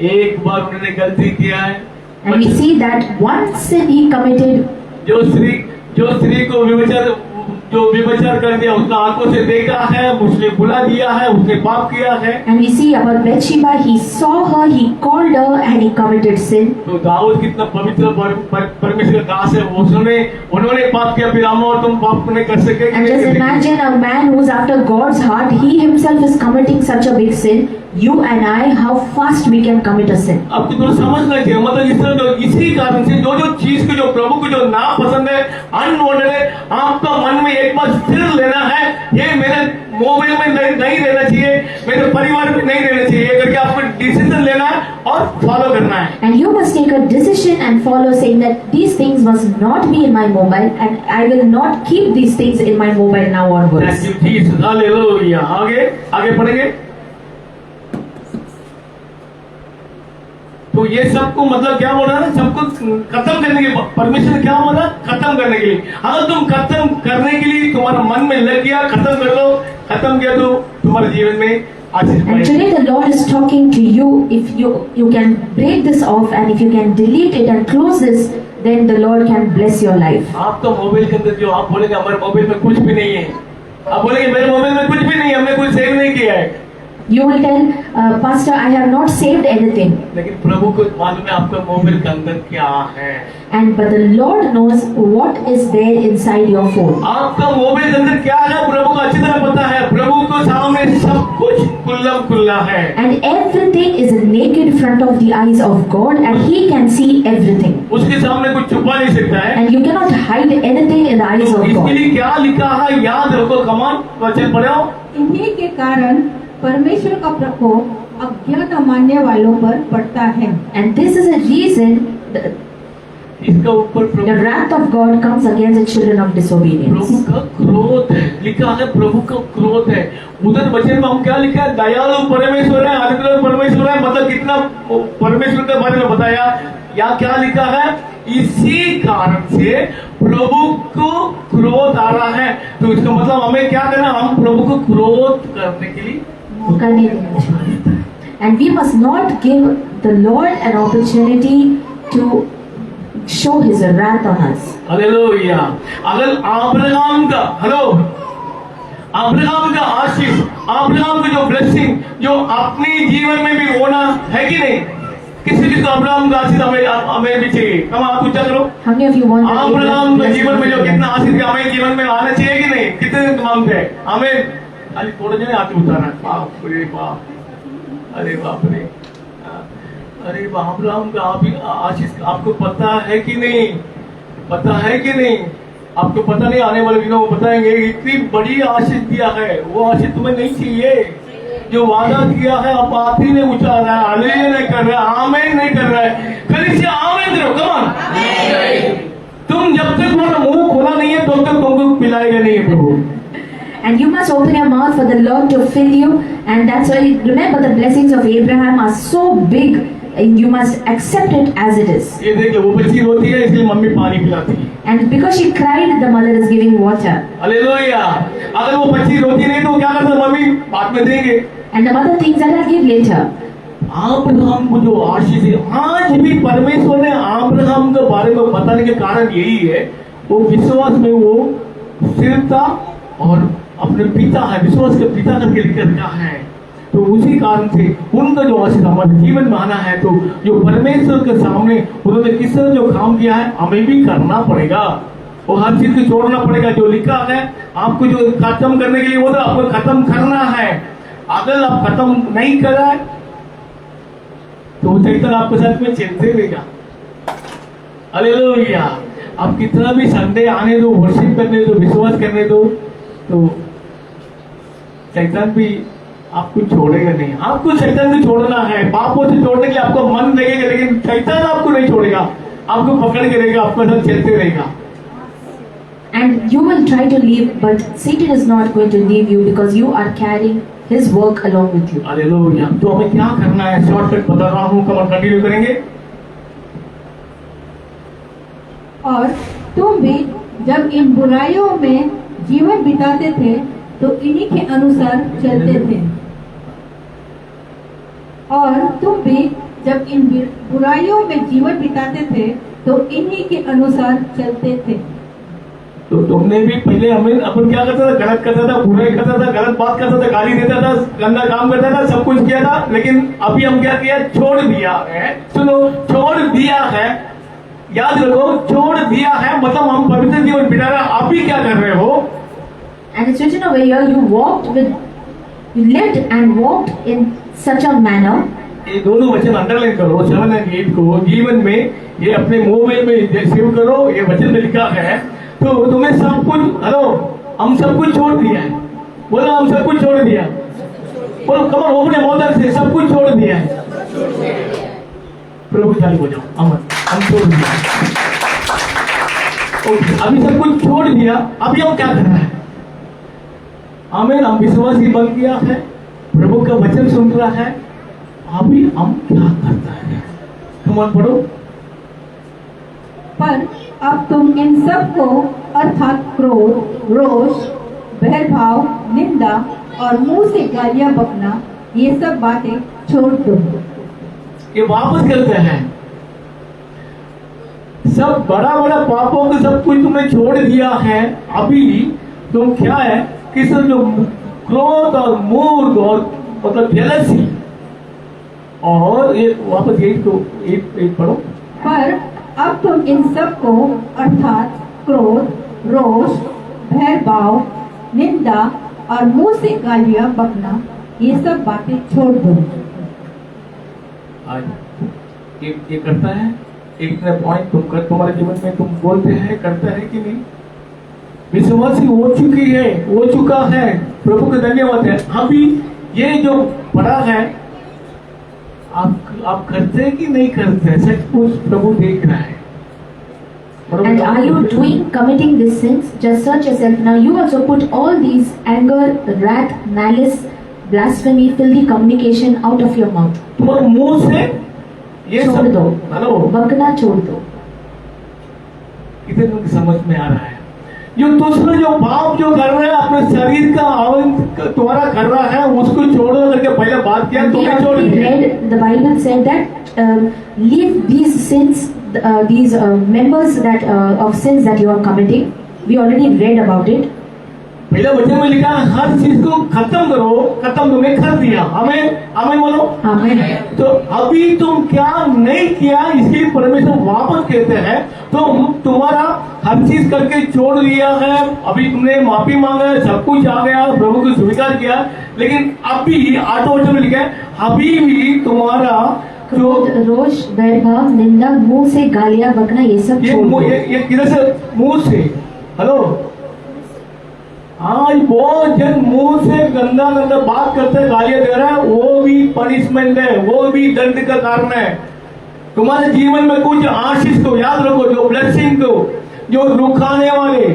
एक बार उन्होंने गलती किया है। And we see that one sin he committed. जो स्त्री को व्यभिचार जो व्यभिचार कर दिया उसका आंखों से देखा है, उसने बुला दिया है, उसने पाप किया है। And we see about Bathsheba, he saw her, he called her, and he committed sin. तो दाऊद कितना पवित्र परमेश्वर का दास है, उन्होंने पाप किया, फिर हम और तुम पाप नहीं कर सके। And just imagine a man who's after God's heart, he himself is committing such a big sin. You and I, how fast we can commit a sin. आपको थोड़ा समझना चाहिए, मतलब इस तरह जो इसी कारण से जो चीज को, जो प्रभु को जो ना पसंद है, अनवांटेड है, आपका मन में एक बार स्थिर लेना है, ये मेरे मोबाइल में नहीं रहना चाहिए, मेरे परिवार में नहीं रहना चाहिए, ये करके आपको डिसीजन लेना है और फॉलो करना है। And you must take a decision and follow, saying that these things must not be in my mobile, and I will not keep these things in my mobile now onwards. Thank you Jesus, hallelujah. आगे पढ़ेंगे। तो ये सबको मतलब क्या बोल रहा है, सबको खत्म करने के लिए परमेश्वर क्या बोला, खत्म करने के लिए। अगर तुम खत्म करने के लिए तुम्हारा मन में लग गया, खत्म कर लो, खत्म किया तो तुम्हारे जीवन में आशीष And today the Lord is talking to you. If you can break this off, and if you can delete it and close this, then the Lord can bless your life. आपका मोबाइल के अंदर जो आप बोलेंगे हमारे mobile में कुछ भी नहीं है, आप बोलेंगे मेरे मोबाइल में कुछ भी नहीं है, हमने कुछ सेव नहीं किया है। You will tell, Pastor, I have not saved anything. लेकिन प्रभु को मालूम है आपका मोबाइल के अंदर क्या है। But the Lord knows what is there inside your phone. आपका मोबाइल के अंदर क्या है प्रभु को अच्छी तरह पता है। प्रभु को सामने सब कुछ खुला है। And everything is naked in front of the eyes of God, and He can see everything. उसके सामने कुछ छुपा नहीं सकता है। And you cannot hide anything in the eyes तो of इसके God. लिए क्या लिखा है याद रखो, कमान वचन पढ़ो। इन्हीं के कारण परमेश्वर का प्रकोप अज्ञान मानने वालों पर पड़ता है। And this is a reason इसका ऊपर the Prabhu wrath of God comes against the children of disobedience. प्रभु का क्रोध है, लिखा है प्रभु का क्रोध है। उधर वचन में हम क्या लिखा है, दयालु परमेश्वर है, अनुग्रह परमेश्वर है, मतलब कितना परमेश्वर के बारे में बताया। या क्या लिखा है, इसी कारण से प्रभु को क्रोध आ रहा है। तो इसका मतलब हमें क्या करना, हम प्रभु को क्रोध करने के लिए मौका नहीं देना चाहिए. And we must not give the Lord an opportunity to show His wrath on us. Hallelujah. अगर अब्राहम का अब्राहम का आशीष, अब्राहम का जो ब्लेसिंग जो अपने जीवन में भी होना है कि नहीं, किसी को अब्राहम का आशीष हमें भी चाहिए। हम आप पूछा करो, How many of you want that Abraham के जीवन में जो blessing? कितना आशीष है हमें जीवन में आना चाहिए कि नहीं? कितने मांगते हैं हमें, खाली थोड़े जने हाथ उठाना। बाप रे बाप, अरे बाप रे, अरे अब्राहम का आशीष आपको पता है कि नहीं? पता है कि नहीं? आपको पता नहीं, आने वाले दिनों में बताएंगे। इतनी बड़ी आशीष दिया है, वो आशीष तुम्हें नहीं चाहिए। जो वादा किया है अब आप ही ने उठा रहा है, हालेलुया नहीं कर रहा है, आमीन नहीं कर रहा है। कलीसिया आमीन करो, कम ऑन। तुम जब तक तुम्हारा मुंह खोला नहीं है तब तक तुमको पिलाएगा नहीं है प्रभु। And you must open your mouth for the Lord to fill you. And that's why, remember, the blessings of Abraham are so big, and you must accept it as it is. ये देखिए, वो बच्ची रोती है इसलिए mummy पानी पिलाती है। And because she cried, the mother is giving water. Hallelujah. अगर वो बच्ची रोती नहीं तो वो क्या करता, मम्मी बाद में देंगे। And the mother thinks that I'll give later. Abraham को जो आशीष है, आज भी परमेश्वर ने अब्राहम के बारे में बताने के कारण यही है, वो विश्वास में वो स्थिरता और अपने पिता है, विश्वास के पिता करके लिख रखा है। तो उसी कारण से उनका जो आशीष हमारे जीवन में आना है, तो जो परमेश्वर के सामने उन्होंने किस तरह जो काम किया है हमें भी करना पड़ेगा। वो हर चीज को छोड़ना पड़ेगा। जो लिखा है आपको जो खत्म करने के लिए वो तो आपको खत्म करना है। अगर आप खत्म नहीं कर रहा है तो शैतान आपके साथ में चलते रहेगा। हालेलुया। आप कितना भी संडे आने दो, वर्शिप करने दो, विश्वास करने दो, तो शैतान भी आपको छोड़ेगा नहीं। आपको शैतान को छोड़ना है, पापों से छोड़ने के लिए आपको मन लगेगा, लेकिन शैतान आपको नहीं छोड़ेगा, आपको पकड़ के रहेगा, आपके साथ चलते रहेगा। And you will try to leave, but Satan is not going to leave you because you are carrying his work along with you. Hallelujah. तो हमें क्या करना है, शॉर्टकट बता रहा हूँ, कम कंटिन्यू करेंगे। और तुम भी जब इन बुराइयों में जीवन बिताते थे तो इन्हीं के अनुसार चलते थे। और तुम भी जब इन बुराइयों में जीवन बिताते थे तो इन्हीं के अनुसार चलते थे। तो तुमने भी पहले हमें अपन क्या करता था, गलत करता था, बुराई करता था, गलत बात करता था, गाली देता था, गंदा काम करता था, सब कुछ किया था। लेकिन अभी हम क्या किया, छोड़ दिया है। सुनो, छोड़ दिया है, याद रखो, छोड़ दिया है मतलब हम पवित्र जीवन बिता रहे हैं। अभी क्या कर रहे हो? And it's written over here, you lived and walked in such a manner. ये दोनों वचन अंडरलाइन करो, 7 और 8 को जीवन में, ये अपने मोबाइल में सेव करो। ये वचन में लिखा है, तो तुम्हें सब कुछ, हेलो, हम सब कुछ छोड़ दिया है। बोलो, हम सब कुछ छोड़ दिया। बोलो, कमर ओपने मोदर से सब कुछ छोड़ दिया है। प्रभु चालू हो जाओ, अमर, हम छोड़ दिया। ओके, अभी सब कुछ छोड़ दिया, अभी हम क्या करना है? आमीन। हम विश्वासी बन गया है, प्रभु का वचन सुन रहा है, अभी हम क्या करता है? तुम पढ़ो। पर अब तुम इन सब को अर्थात क्रोध, रोष, बहरभाव, निंदा और मुंह से गालियां बकना, ये सब बातें छोड़ दो। ये वापस करते हैं, सब बड़ा बड़ा पापों को सब कुछ तुमने छोड़ दिया है। अभी तुम क्या है कि सब जो क्रोध और मूर्ख और मतलब जेलसी, और ये वापस एक पढ़ो। पर अब तुम इन सब को अर्थात क्रोध, रोष, भयभाव, निंदा और मुंह से गालियां बकना, ये सब बातें छोड़ दो। आज ये करता है, एक पॉइंट तुम कर, तुम्हारे जीवन में तुम बोलते हैं, करता है कि नहीं? विश्वासी हो चुकी है, हो चुका है, प्रभु का धन्यवाद है। अभी ये जो पढ़ा है, आप करते हैं कि नहीं करते? सच कुछ प्रभु देख रहा है। And are you committing these sins? Just search yourself. Now you also put all these anger, wrath, malice, blasphemy, filthy communication out of your mouth. तुम्हारे मुंह से ये छोड़ दो, हेलो, बकना छोड़ दो। इतने तुमको समझ में आ रहा है? जो दूसरे जो पाप जो कर रहे हैं, अपने शरीर का आनंद द्वारा कर रहा है, उसको छोड़ो करके पहले बात किया, तुम्हें छोड़ दिया। The Bible said that leave these sins, these members that of sins that you are committing. We already read about it. पहले वचन में लिखा है, हर चीज को खत्म करो, खत्म तुमने कर दिया। हमें हमें बोलो, Amen. तो अभी तुम क्या नहीं किया, इसके परमेश्वर वापस कहते हैं, तुम्हारा हर चीज करके छोड़ दिया है। अभी तुमने माफी मांगा है, सब कुछ आ गया, प्रभु को स्वीकार किया, लेकिन अभी 8 वचन में लिखा है, अभी भी तुम्हारा क्रोध, रोष, वैरभाव, निंदा, मुंह से गालियां बकना, ये सब छोड़ दो। ये किधर से? मुंह से। हेलो, आज बहुत जन मुंह से गंदा गंदा बात करते हैं, गालियां दे रहा है, वो भी पनिशमेंट है, वो भी दंड का कारण है। तुम्हारे जीवन में कुछ आशीष को याद रखो, जो ब्लेसिंग को, जो रुखाने वाले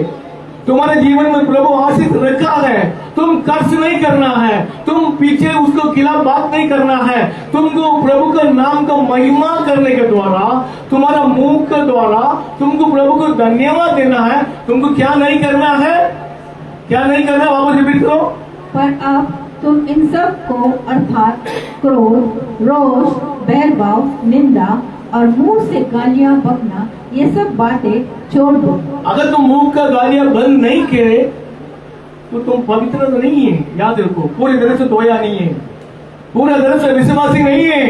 तुम्हारे जीवन में प्रभु आशीष रखा है। तुम कर्ज नहीं करना है, तुम पीछे उसको खिलाफ बात नहीं करना है, तुमको प्रभु का नाम का महिमा करने के द्वारा, तुम्हारा मुंह के द्वारा तुमको प्रभु को धन्यवाद देना है। तुमको क्या नहीं करना है? क्या नहीं करना? वापस रिपीट करो। पर अब तुम इन सब को अर्थात क्रोध, रोष, बहरभाव, निंदा और मुंह से गालियां बकना, ये सब बातें छोड़ दो। अगर तुम मुंह का गालियां बंद नहीं करे तो तुम पवित्र तो नहीं है। याद रखो, पूरी तरह से धोया नहीं है, पूरी तरह से विश्वासी नहीं है,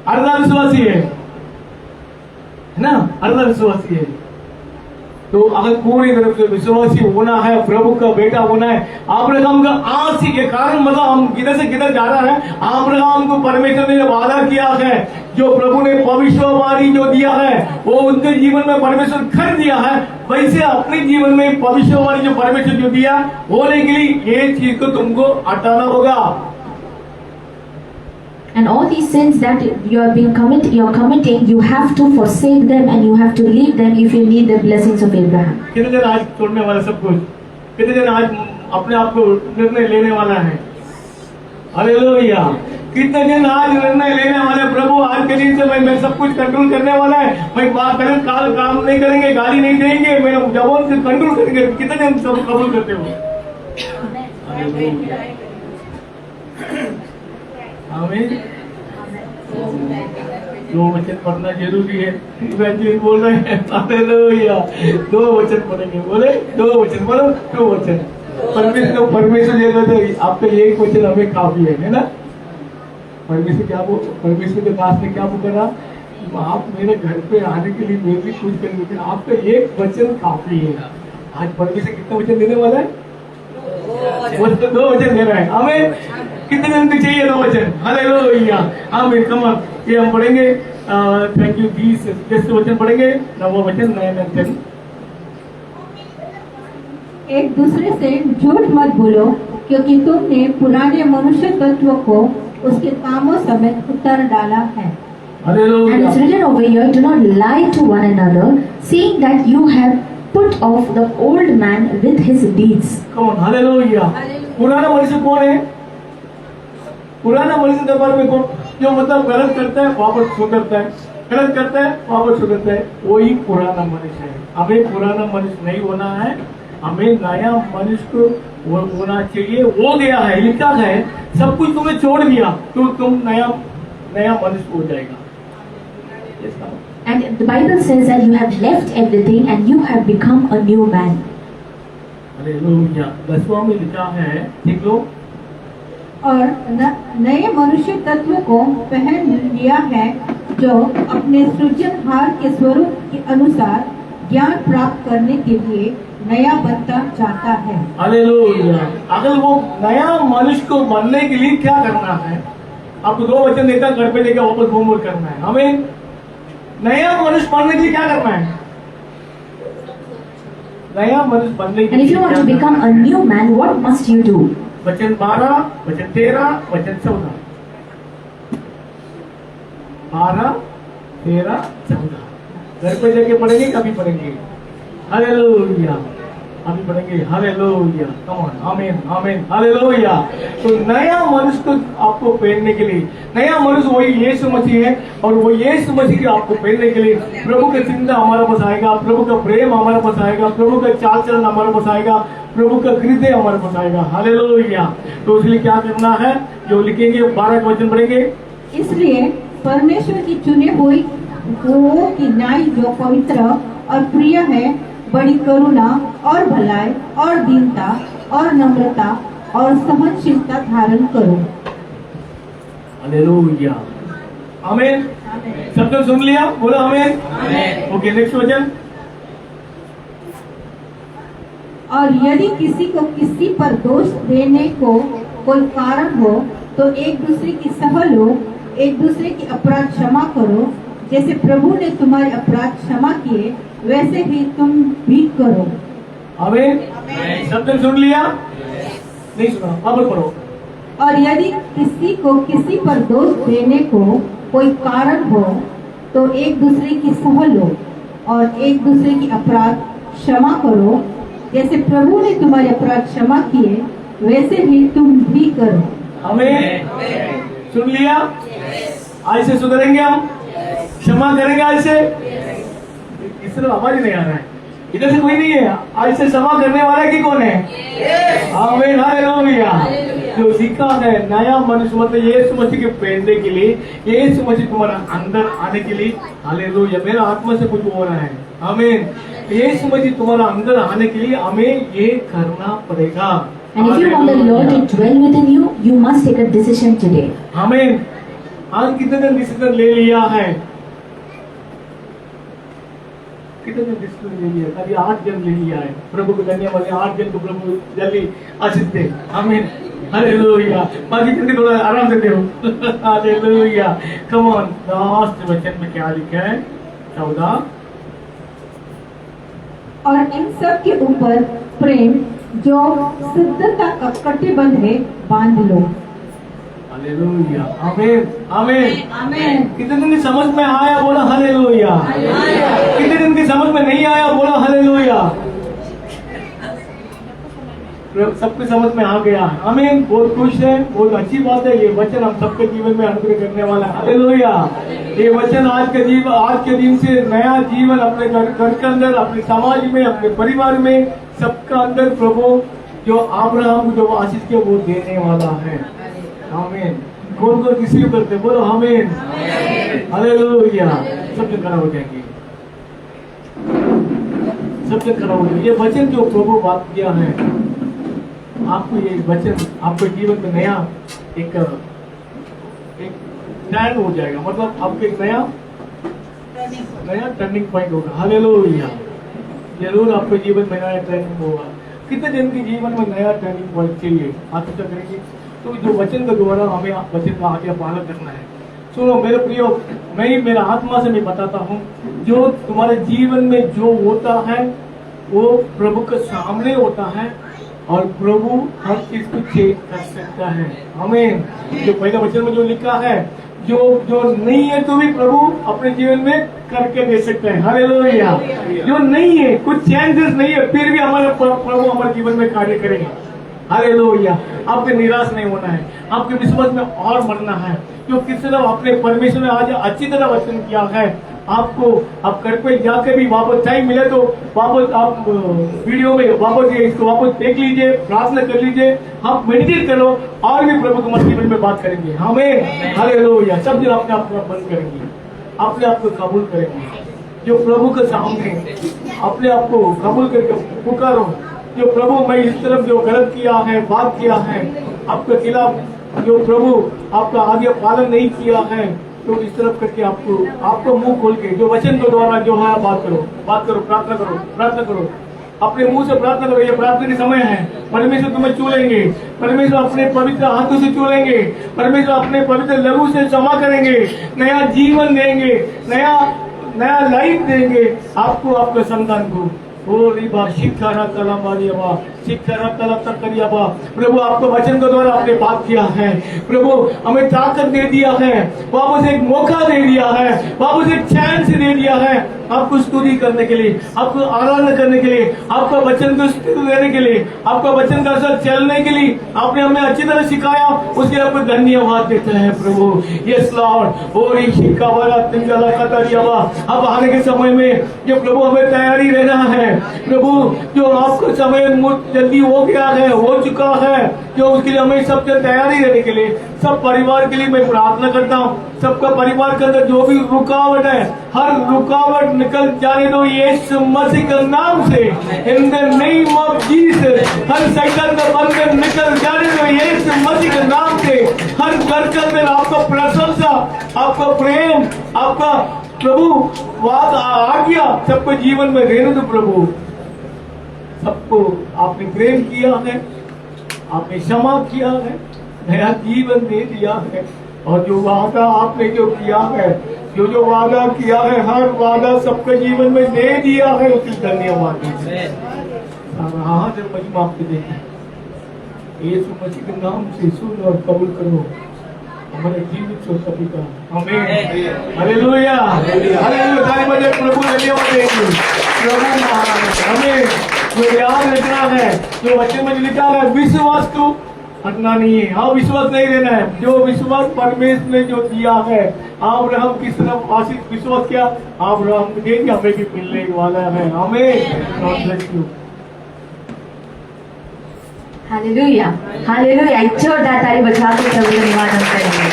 अर्धा विश्वासी है ना, अर्धा विश्वासी है। तो अगर पूरी तरफ से विश्वासी होना है, प्रभु का बेटा होना है, अब्राहम का आंसी के कारण, मतलब हम किधर से किधर जा रहा है, अब्राहम को परमेश्वर ने वादा किया है, जो प्रभु ने भविष्यवाणी जो दिया है, वो उनके जीवन में परमेश्वर कर दिया है। वैसे अपने जीवन में भविष्यवाणी जो परमेश्वर जो दिया, होने के लिए ये चीज को तुमको हटाना होगा। And all these sins that you're committing, you have to forsake them and you have to leave them if you need the blessings of Abraham. कितने जन आज छोड़ने वाला सब कुछ? कितने जन आज अपने आप को निर्णय लेने वाला है? हालेलुया! कितने जन आज निर्णय लेने वाले, प्रभु आज के दिन से मैं सब कुछ कंट्रोल करने वाला है, मैं बात करें, काल काम नहीं करेंगे, गाली नहीं देंगे, मैं जवान से कंट्रोल करेंगे। कितने जन सब कबूल करते हो? आमीन। दो वचन पढ़ना जरूरी है। इवेंजलिस्ट बोल रहे हैं हालेलुया, दो वचन पढ़ेंगे, बोले दो वचन, बोलो दो वचन। परमेश्वर ये कहते आपका एक वचन हमें काफी है ना। परमेश्वर के दास ने क्या करा, आप मेरे घर पे आने के लिए मेरे लिए कुछ करेंगे, लेकिन आपका एक वचन काफी है। आज परमेश्वर कितना वचन देने वाला है? दो वचन दे रहा है हमें। कितने दिन के चाहिए दो वचन? हालेलुया, आमीन। कम ऑन, ये हम पढ़ेंगे। Thank you Jesus. जैसे वचन पढ़ेंगे, नवा वचन, नया वचन। एक दूसरे से झूठ मत बोलो, क्योंकि तुमने पुराने मनुष्य तत्व को उसके कामों समेत उतार डाला है। And hallelujah. it's written over here, do not lie to one another, seeing that you have put off the old man with his deeds. कौन? हालेलुया। पुराना मनुष्य कौन है? पुराना मनुष्य के बारे में कौन? जो मतलब गलत करता है वापस सुधरता है, गलत करता है वापस सुधरता है, वही पुराना मनुष्य है। हमें पुराना मनुष्य नहीं होना है, हमें नया मनुष्य को होना चाहिए। वो गया है, लिखा है, सब कुछ तुमने छोड़ दिया तो तुम नया मनुष्य हो जाएगा। And the Bible says that you have left everything and you have become a new man. Hallelujah. 10वां में लिखा है, देख लो। और नए मनुष्य तत्व को पहन लिया है, जो अपने सृजनहार के स्वरूप के अनुसार ज्ञान प्राप्त करने के लिए नया बनता चाहता है। हालेलुया। अगर वो नया मनुष्य को बनने के लिए क्या करना है? आपको दो वचन देता, घर पे लेकर वापस होमवर्क करना है। हमें नया मनुष्य बनने के लिए क्या करना है? नया मनुष्य बनने के And if लिए you want क्या to करना become a new man, what must you do? वचन 12, वचन 13, वचन 14। 12, 13, 14 घर पे जाके पढ़ेंगे, कभी पढ़ेंगे। हालेलुया, अभी पढ़ेंगे। हालेलुया, कम ऑन, आमीन आमीन, हालेलुया। तो नया मनुष्य को आपको पहनने के लिए, नया मनुष्य वही यीशु मसीह है, और वो यीशु मसीह को आपको पहनने के लिए प्रभु का चिंता हमारे पास आएगा, प्रभु का प्रेम हमारे पास आएगा, प्रभु का चाल चलन हमारे पास आएगा, प्रभु का हृदय हमारे पास आएगा। हालेलुया। तो इसलिए क्या करना है, जो लिखेंगे 12 का वचन पढ़ेंगे। इसलिए परमेश्वर की चुने हुई वो की न्याय जो पवित्र और प्रिय है, बड़ी करुणा और भलाई और दीनता और नम्रता और सहनशीलता धारण करो। हालेलुया, आमीन। सब तो सुन लिया, बोलो आमीन। ओके, नेक्स्ट वचन। और यदि किसी को किसी पर दोष देने को कोई कारण हो, तो एक दूसरे की सह लो, एक दूसरे की अपराध क्षमा करो। जैसे प्रभु ने तुम्हारे अपराध क्षमा किए, वैसे ही तुम भी करो। आमीन। सब तो सुन लिया? नहीं सुना, वापस पढ़ो। और यदि किसी को किसी पर दोष देने को कोई कारण हो, तो एक दूसरे की सह लो और एक दूसरे की अपराध क्षमा करो। जैसे प्रभु ने तुम्हारे अपराध क्षमा किए, वैसे ही तुम भी करो। आमीन। सुन लिया? आज से सुधरेंगे हम, क्षमा करेंगे आज से। इस तरह आवाज ही नहीं आ रहा है, इधर से कोई नहीं है। आज से क्षमा करने वाला की कौन है? आमीन, हालेलुया। जो सीखा है नया मनुष्य, मतलब यीशु मसीह के पहनने के लिए, यीशु मसीह तुम्हारा अंदर आने के लिए। हालेलुया, मेरा आत्मा से कुछ हो रहा है। आमीन। यीशु मसीह तुम्हारा अंदर आने के लिए हमें ये करना पड़ेगा। And if you want the Lord to dwell within you, you must take a decision today. आमीन। आज कितने दिन डिसीजन ले लिया है? कितने दिन डिसीजन ले लिया? कभी 8 जन ले लिया है। प्रभु को धन्यवाद, वाले 8 जन को प्रभु जल्दी आशीष दे। आमीन, हालेलुया। बाकी जल्दी थोड़ा आराम से दो। हालेलुया। कम ऑन, लास्ट वचन में क्या लिखा है? 14। और इन सब के ऊपर प्रेम, जो शुद्धता का कटिबंध है, बांध लो। हालेलुया, आमीन आमीन आमीन। कितने दिन की समझ में आया? बोला हालेलुया। कितने दिन की समझ में नहीं आया? बोला हालेलुया। सबके समझ में आ गया। आमीन। बहुत खुश है, बहुत अच्छी बात है। ये वचन हम सबके जीवन में अनुग्रह करने वाला है। हालेलुया। ये वचन आज के दिन से नया जीवन अपने घर के अंदर, अपने समाज में, अपने परिवार में, सबका अंदर प्रभु जो अब्राहम को जो आशीष के वो देने वाला है। आमीन। कौन कौन रिसीव करते हैं? बोलो आमीन, हालेलुया। सब जन खड़ा हो जाएंगे, सब जन खड़ा हो जाएंगे। ये वचन जो प्रभु बात किया है, आपको ये वचन आपके जीवन में नया एक टर्न हो जाएगा, मतलब आपके एक नया टर्निंग पॉइंट होगा। हालेलुया। जरूर आपके जीवन में नया टर्निंग होगा। कितने जन के जीवन में नया टर्निंग पॉइंट चाहिए? आप क्या करेंगे? तो जो वचन के द्वारा हमें वचन का आगे पालन करना है। सुनो मेरे प्रियो, मैं मेरा आत्मा से मैं बताता हूँ, जो तुम्हारे जीवन में जो होता है वो प्रभु के सामने होता है, और प्रभु हर चीज को चेंज कर सकता है। हमें जो पहले वचन में जो लिखा है, जो नहीं है तो भी प्रभु अपने जीवन में करके दे सकते हैं। हालेलुया। जो नहीं है, कुछ चेंजेस नहीं है, फिर भी हमारे प्रभु हमारे जीवन में कार्य करेंगे। हालेलुया। आपको निराश नहीं होना है, आपके विश्वास में और बढ़ना है। जो किस तरह अपने परमेश्वर ने आज अच्छी तरह वचन किया है, आपको आप घर पे जाकर भी वापस टाइम मिले तो वापस आप वीडियो में वापस इसको वापस देख लीजिए, प्रार्थना कर लीजिए, आप मेडिटेट करो, और भी प्रभु तुम्हारे जीवन में बात करेंगे। हमें हालेलुया। सब दिन अपने आप को बंद करेंगे, अपने आप को कबूल करेंगे। जो प्रभु के सामने अपने आप को कबूल करके पुकारो, जो प्रभु मैं इस तरफ जो गलत किया है, बात किया है आपके खिलाफ, जो प्रभु आपका आगे पालन नहीं किया है, तो इस तरफ करके आपको मुंह खोल के जो वचन के द्वारा जो है बात करो, प्रार्थना करो, प्रार्थना करो, अपने मुंह से प्रार्थना करो। ये प्रार्थना के समय है। परमेश्वर तुम्हें चूलेंगे, परमेश्वर अपने पवित्र हाथों से चूलेंगे, परमेश्वर अपने पवित्र लहू से क्षमा करेंगे, नया जीवन देंगे, नया लाइफ देंगे आपको, आपके संतान को। प्रभु आपको वचन के द्वारा आपने बात किया है, प्रभु हमें ताकत दे दिया है, वापस एक मौका दे दिया है, वापस एक चांस दे दिया है, आपको स्तुति करने के लिए, आपको आराधना करने के लिए, आपका वचन को स्तुति देने के लिए, आपका वचन का असर चलने के लिए आपने हमें अच्छी तरह सिखाया, उसके आपको धन्यवाद देते हैं प्रभु। Yes Lord. और अब आने के समय में जो प्रभु हमें तैयारी रहना है, प्रभु जो आपका समय जल्दी हो गया है, हो चुका है, जो उसके लिए हमें सब तैयारी रहने के लिए, सब परिवार के लिए मैं प्रार्थना करता हूँ। सबका परिवार के अंदर जो भी रुकावट है, हर रुकावट निकल जाने दो यीशु मसीह के नाम से, in the name of Jesus. हर शैतान का बंधन निकल जाने दो यीशु मसीह के नाम से। हर घर के अंदर आपका प्रशंसा, आपका प्रेम, आपका प्रभु बात आज्ञा सबको जीवन में रहने दो प्रभु। सबको आपने प्रेम किया है, आपने क्षमा किया है, नया जीवन दे दिया है, और जो वादा आपने जो किया है, जो वादा किया है, हर वादा सबके जीवन में दे दिया है, उसकी धन्यवाद। हाँ जब महिमा आपके देखें यीशु मसीह के नाम से सुन और कबूल करो हमारे जीवित हो सभी का। हमें हालेलुया, हालेलुया। ताली बजाए प्रभु धन्यवाद देंगे। प्रभु हमें जो याद रखना है, जो वचन में लिखा है, विश्वास को हटना नहीं है। हाँ, विश्वास नहीं रहना है। जो विश्वास परमेश्वर ने जो दिया है, अब्राहम किस तरफ आशीष विश्वास किया, अब्राहम को देंगे, हमें भी मिलने वाला है। हमें God bless you. Hallelujah, hallelujah. एक जोरदार ताली बजा के प्रभु का धन्यवाद हम करेंगे।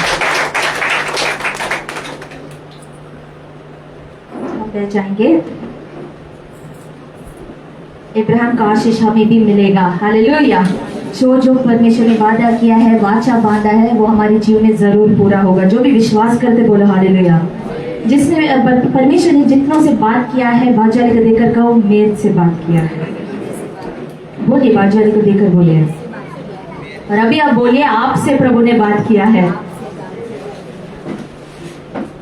हम बैठ जाएंगे। इब्राहिम का आशीष हमें भी मिलेगा। हालेलुया। जो परमेश्वर ने वादा किया है, वाचा बांधा है, वो हमारे जीवन में जरूर पूरा होगा। जो भी विश्वास करते बोलो हालेलुया। जिसने परमेश्वर ने जितनों से बात किया है, बाजारी को देकर कहो मेरे से बात किया है। बोलिए, बाजारी को देकर बोलिए। और अभी आप बोलिए, आपसे प्रभु ने बात किया है।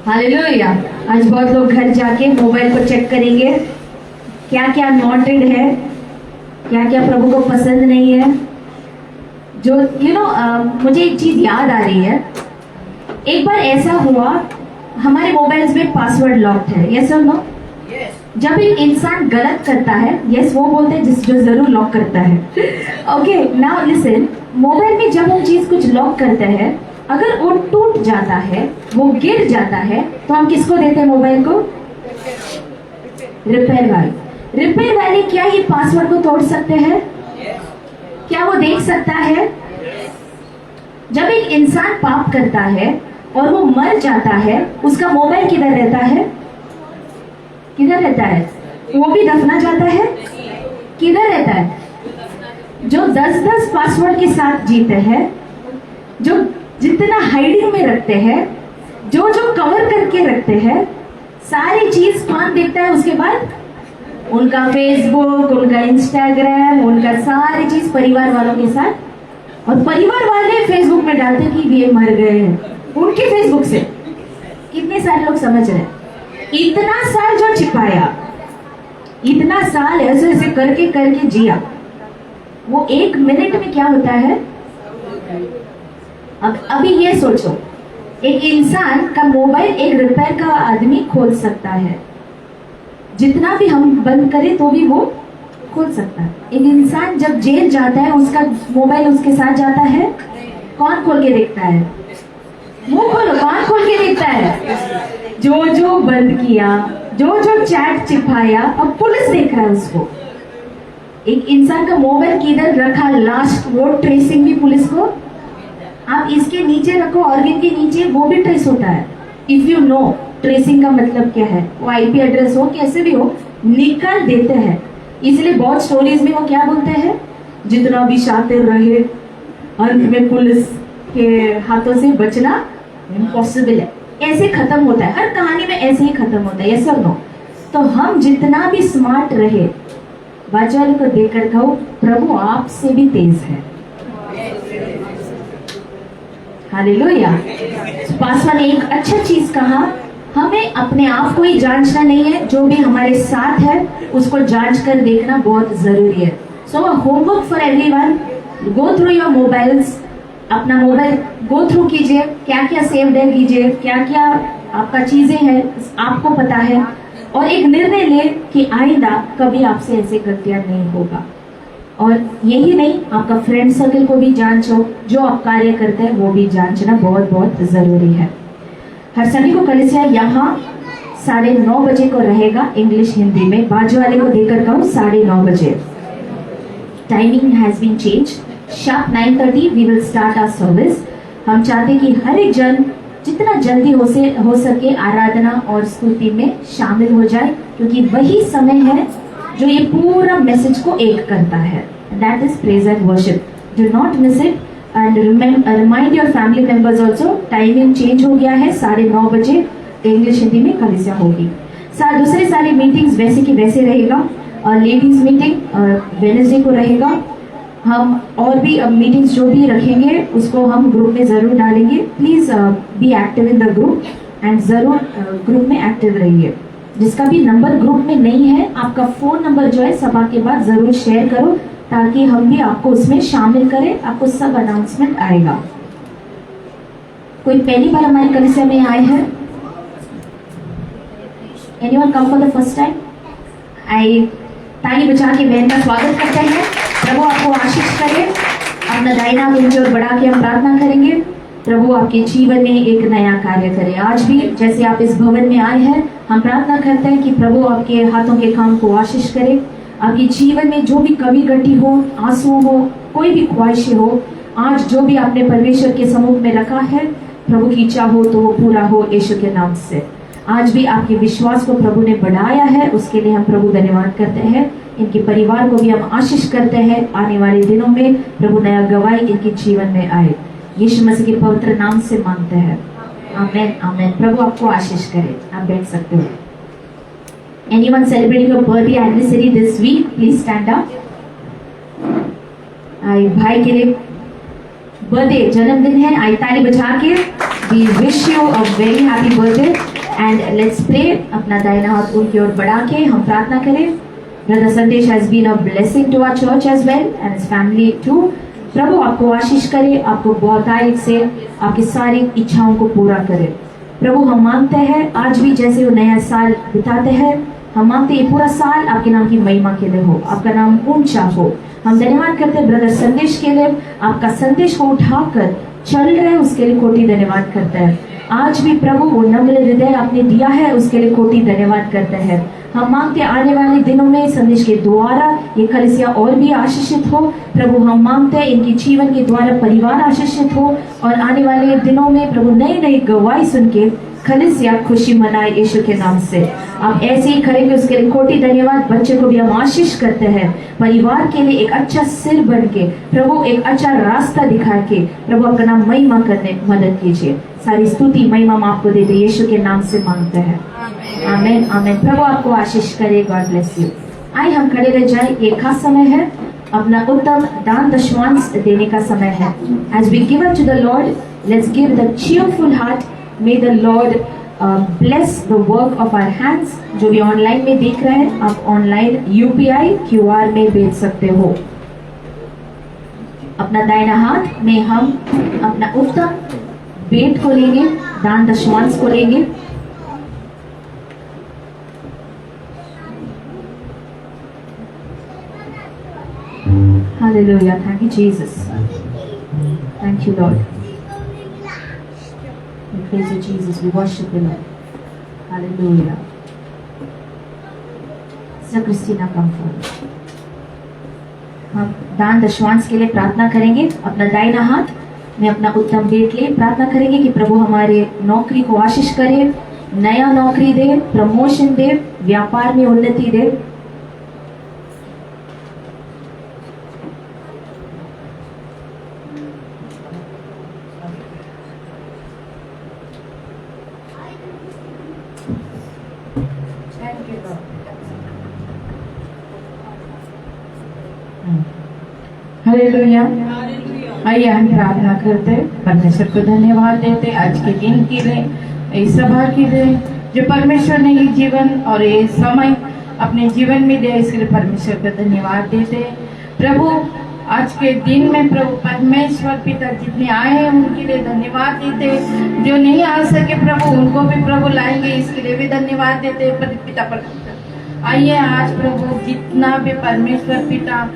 हालेलुया। आज बहुत लोग घर जाके मोबाइल को चेक करेंगे, क्या क्या नॉटेड है, क्या क्या प्रभु को पसंद नहीं है। जो मुझे एक चीज याद आ रही है। एक बार ऐसा हुआ, हमारे मोबाइल्स में पासवर्ड लॉक्ड है। यस और नो? जब एक इंसान गलत करता है, यस वो बोलते हैं जो जरूर लॉक करता है। Okay, now listen. मोबाइल में जब हम चीज कुछ लॉक करते हैं, अगर वो टूट जाता है, वो गिर जाता है, तो हम किसको देते हैं मोबाइल को? रिपेयर वाले। रिपेयर वाले क्या ये पासवर्ड को तोड़ सकते हैं? क्या वो देख सकता है? जब एक इंसान पाप करता है और वो मर जाता है, उसका मोबाइल किधर रहता है? किधर रहता है? वो भी दफना जाता है? किधर रहता है? जो 10-10 पासवर्ड के साथ जीते हैं, जो जितना हाइडिंग में रखते हैं, जो कवर करके रखते हैं, सारी चीज कौन देखता है उसके बाद? उनका फेसबुक, उनका इंस्टाग्राम, उनका सारी चीज परिवार वालों के साथ। और परिवार वाले फेसबुक में डालते कि ये मर गए हैं, उनके फेसबुक से। कितने सारे लोग समझ रहे हैं? इतना साल जो छिपाया, इतना साल ऐसे ऐसे करके करके जिया, वो 1 मिनट में क्या होता है? अब अभी ये सोचो, एक इंसान का मोबाइल 1 रुपए का आदमी खोल सकता है, जितना भी हम बंद करें तो भी वो खोल सकता है। एक इंसान जब जेल जाता है, उसका मोबाइल उसके साथ जाता है, कौन खोल के देखता है? मुंह खोलो, कौन खोल के देखता है? जो बंद किया, जो चैट छिपाया, अब पुलिस देख रहा है उसको। एक इंसान का मोबाइल किधर रखा लास्ट, वो ट्रेसिंग भी पुलिस को, आप इसके नीचे रखो, ऑर्गन के नीचे, वो भी ट्रेस होता है। इफ यू नो ट्रेसिंग का मतलब क्या है, वो आईपी एड्रेस हो, कैसे भी हो, निकाल देते हैं। इसलिए बहुत स्टोरीज में वो क्या बोलते हैं, जितना भी शातिर रहे, अंत में पुलिस के हाथों से बचना इम्पॉसिबल है। ऐसे खत्म होता है, हर कहानी में ऐसे ही खत्म होता है, ये सब नो। तो हम जितना भी स्मार्ट रहे, बाजू वाले को देखकर कहो, प्रभु आपसे भी तेज है। हालेलुया। पासवान ने एक अच्छा चीज कहा, हमें अपने आप को ही जांचना नहीं है, जो भी हमारे साथ है उसको जांच कर देखना बहुत जरूरी है। So homework for everyone, go through your mobiles, अपना मोबाइल गो थ्रू कीजिए, क्या क्या सेव्ड है कीजिए, क्या क्या आपका चीजें हैं आपको पता है, और एक निर्णय ले कि आइंदा कभी आपसे ऐसे गलतियां नहीं होगा। और यही नहीं, आपका फ्रेंड सर्कल को भी जांचो, जो आप कार्य करते हैं वो भी जांचना बहुत बहुत जरूरी है। हर सभी को कलीसिया यहाँ 9:30 बजे को रहेगा, इंग्लिश हिंदी में। बाजू वाले को देकर कहो 9:30 बजे। Timing has been change, sharp 9:30 we will start our service. हम चाहते कि हर एक जन जितना जल्दी हो सके आराधना और स्तुति में शामिल हो जाए, क्योंकि वही समय है जो ये पूरा मैसेज को एक करता है। That is praise and worship. Do not miss it and remind your family members also. Timing change हो गया है, 9:30 बजे इंग्लिश हिंदी में कलीसिया होगी। दूसरे सारी मीटिंग्स वैसे की वैसे रहेगा, और लेडीज मीटिंग वेडनेसडे को रहेगा। हम और भी मीटिंग्स जो भी रखेंगे उसको हम ग्रुप में जरूर डालेंगे। Please be active in the group and जरूर ग्रुप में एक्टिव रहिए। जिसका भी नंबर ग्रुप में नहीं है, आपका फोन नंबर जो है सभा के बाद जरूर शेयर करो, ताकि हम भी आपको उसमें शामिल करें, आपको सब अनाउंसमेंट आएगा। कोई पहली बार हमारी कलीसिया में आए हैं? Anyone come for the first time? आई ताली बजा के बहन का स्वागत करते हैं। प्रभु आपको आशीष करे। अपना दाहिना हाथ ऊंचे और बढ़ा के हम प्रार्थना करेंगे, प्रभु आपके जीवन में एक नया कार्य करे। आज भी जैसे आप इस भवन में आए हैं, हम प्रार्थना करते हैं कि प्रभु आपके हाथों के काम को आशीष करे। आपके जीवन में जो भी कमी घटी हो, आंसू हो, कोई भी ख्वाहिशें हो, आज जो भी आपने परमेश्वर के सम्मुख में रखा है, प्रभु की इच्छा हो तो वो पूरा हो यीशु के नाम से। आज भी आपके विश्वास को प्रभु ने बढ़ाया है, उसके लिए हम प्रभु धन्यवाद करते हैं। इनके परिवार को भी हम आशीष करते हैं, आने वाले दिनों में प्रभु नया गवाही इनके जीवन में आए। यीशु मसीह के पवित्र नाम से मांगते हैं, आमेन आमेन। प्रभु आपको आशीष करे। आप बैठ सकते हो। Anyone celebrating your birthday anniversary this week, please stand up. भाई के लिए बर्थडे जन्मदिन है, आई ताली बजा के we wish you a very happy birthday and let's pray। अपना दाहिना हाथ उनकी ओर बढ़ा के हम प्रार्थना करें। Brother Sandesh has been a blessing to our church as well and his family too। प्रभु आपको आशीष करे, आपको बहुतायत से आपकी सारी इच्छाओं को पूरा करे। प्रभु हम मांगते हैं आज भी जैसे वो नया साल बिताते हैं, हम मांगते ये पूरा साल आपके नाम की महिमा के लिए हो, आपका नाम ऊंचा हो। हम धन्यवाद करते हैं ब्रदर संदेश के लिए, आपका संदेश को उठाकर चल रहे उसके लिए कोटि धन्यवाद करते हैं। आज भी प्रभु वो नम्र हृदय आपने दिया है, उसके लिए कोटि धन्यवाद करते हैं। हम मांगते हैं आने वाले दिनों में संदेश के द्वारा ये कलीसिया और भी आशीषित हो। प्रभु हम मांगते हैं इनके जीवन के द्वारा परिवार आशीषित हो और आने वाले दिनों में प्रभु नई नई गवाही सुन के कलीसिया खुशी मनाए यीशु के नाम से। आप ऐसे ही करेंगे उसके लिए कोटि धन्यवाद। बच्चे को भी हम आशीष करते हैं, परिवार के लिए एक अच्छा सिर बन के प्रभु एक अच्छा रास्ता दिखा के प्रभु आपका नाम महिमा करने मदद कीजिए। सारी स्तुति महिमा हम आपको देते यीशु के नाम से मांगते हैं, आमीन आमीन। प्रभु आपको आशीष करे। God bless you. आइए हम खड़े रह जाए। ये खास समय है, अपना उत्तम दान दशमांश देने का समय है। As we give up to the lord, let's give the cheerful heart. May the Lord bless the work of our hands। जो भी ऑनलाइन में देख रहे हैं, आप ऑनलाइन UPI QR में भेज सकते हो। अपना दाहिना हाथ में हम अपना उत्तम भेंट को लेंगे, दान दशमांश को लेंगे। Hallelujah. Thank you, Jesus. Thank you, Lord. We praise you, Jesus. We worship you, Lord. Hallelujah. Sister Christina, come forward. हम दान दशमांश के लिए प्रार्थना करेंगे। अपना दाहिना हाथ में अपना उत्तम भेंट ले प्रार्थना करेंगे कि प्रभु हमारे नौकरी को आशीष करे, नया नौकरी दे, प्रमोशन दे, व्यापार में उन्नति दे। हालेलुया। आइए हम प्रार्थना करते, परमेश्वर को धन्यवाद देते आज के दिन के लिए, इस सभा के लिए जो परमेश्वर ने ये जीवन और ये समय अपने जीवन में दिया, इसके लिए परमेश्वर को धन्यवाद देते। प्रभु आज के दिन में प्रभु परमेश्वर पिता जितने आए हैं उनके लिए धन्यवाद देते, जो नहीं आ सके प्रभु उनको भी प्रभु लाएंगे, इसके लिए भी धन्यवाद देते पिता परमेश्वर। आइए आज प्रभु जितना भी परमेश्वर पिता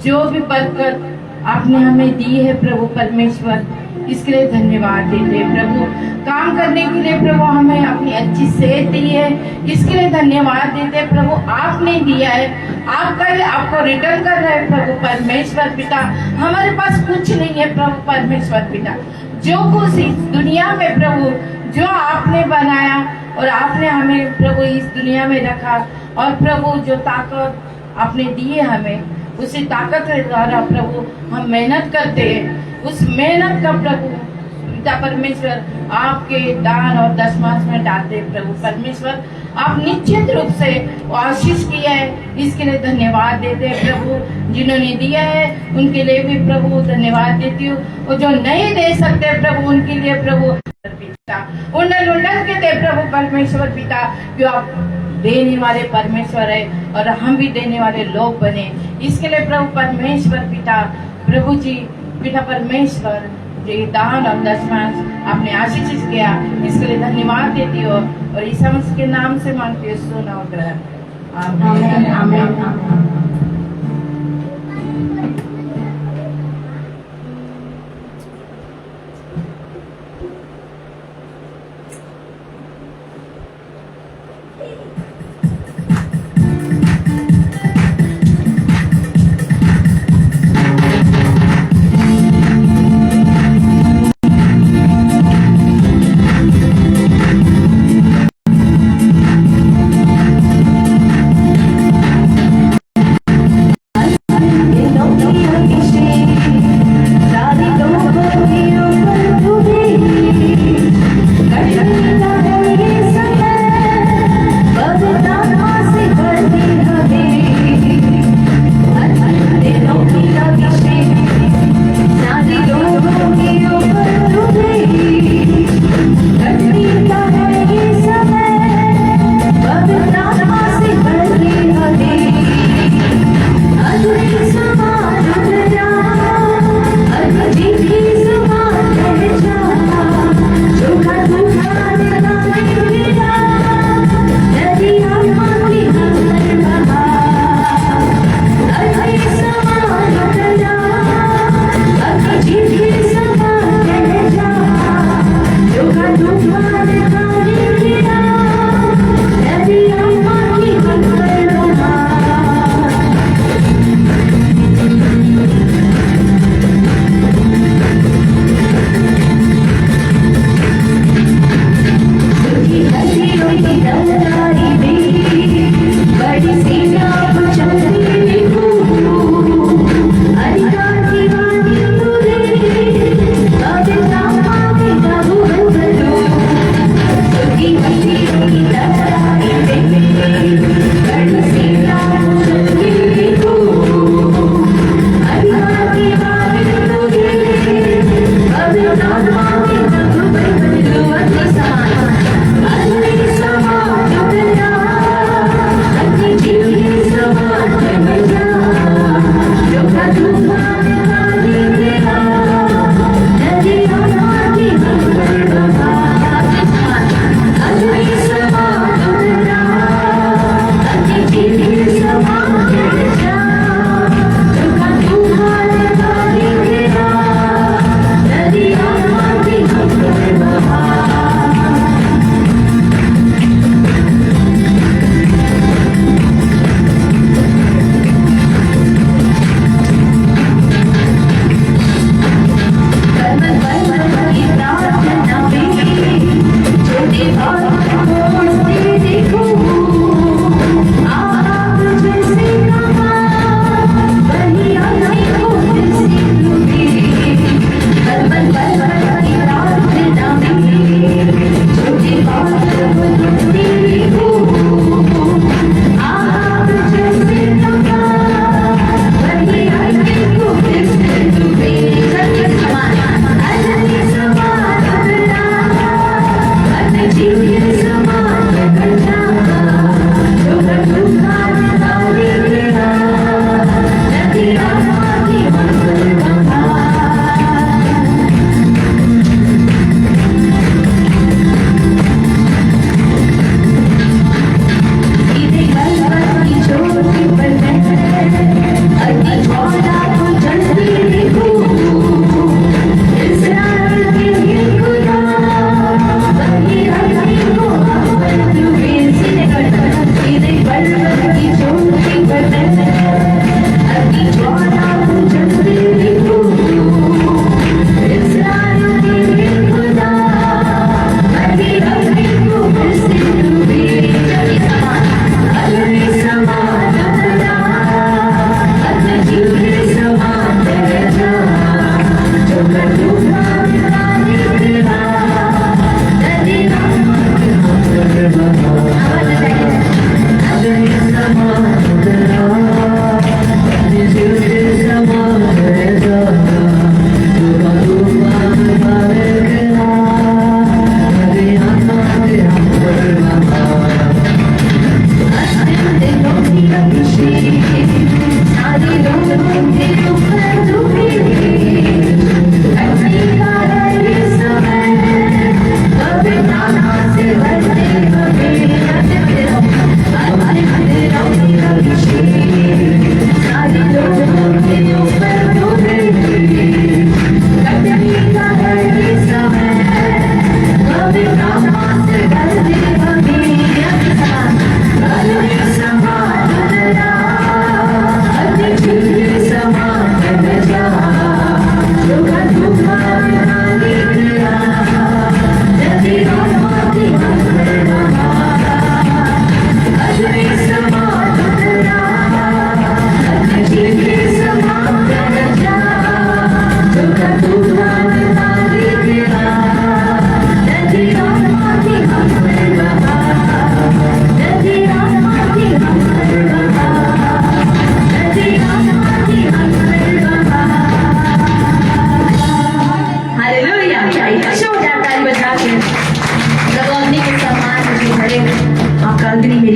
जो भी बरकत आपने हमें दी है प्रभु परमेश्वर, इसके लिए धन्यवाद देते। प्रभु काम करने के लिए प्रभु हमें अपनी अच्छी सेहत दी है, इसके लिए धन्यवाद देते। प्रभु आपने दिया है, आपका ही आपको रिटर्न कर रहे हैं प्रभु परमेश्वर पिता। हमारे पास कुछ नहीं है प्रभु परमेश्वर पिता, जो कुछ इस दुनिया में प्रभु जो आपने बनाया और आपने हमें प्रभु इस दुनिया में रखा, और प्रभु जो ताकत आपने दी है हमें, उसी ताकत के द्वारा प्रभु हम मेहनत करते हैं। उस मेहनत का प्रभु पिता परमेश्वर आपके दान और दशमांश में डालते हैं। प्रभु परमेश्वर आप निश्चित रूप से आशीष किया है, इसके लिए धन्यवाद देते हैं। प्रभु जिन्होंने दिया है उनके लिए भी प्रभु धन्यवाद देती हूँ, और जो नहीं दे सकते प्रभु उनके लिए प्रभु पिता उन्नत के दे प्रभु परमेश्वर पिता, जो आप देने वाले परमेश्वर है और हम भी देने वाले लोग बने, इसके लिए प्रभु परमेश्वर पिता प्रभु जी पिता परमेश्वर जो दान और दशमांश आपने आशीष किया, इसके लिए धन्यवाद देती हो और ईसा मसीह के नाम से मांगती हूँ, सुना और ग्रहण। आमीन आमीन आमीन।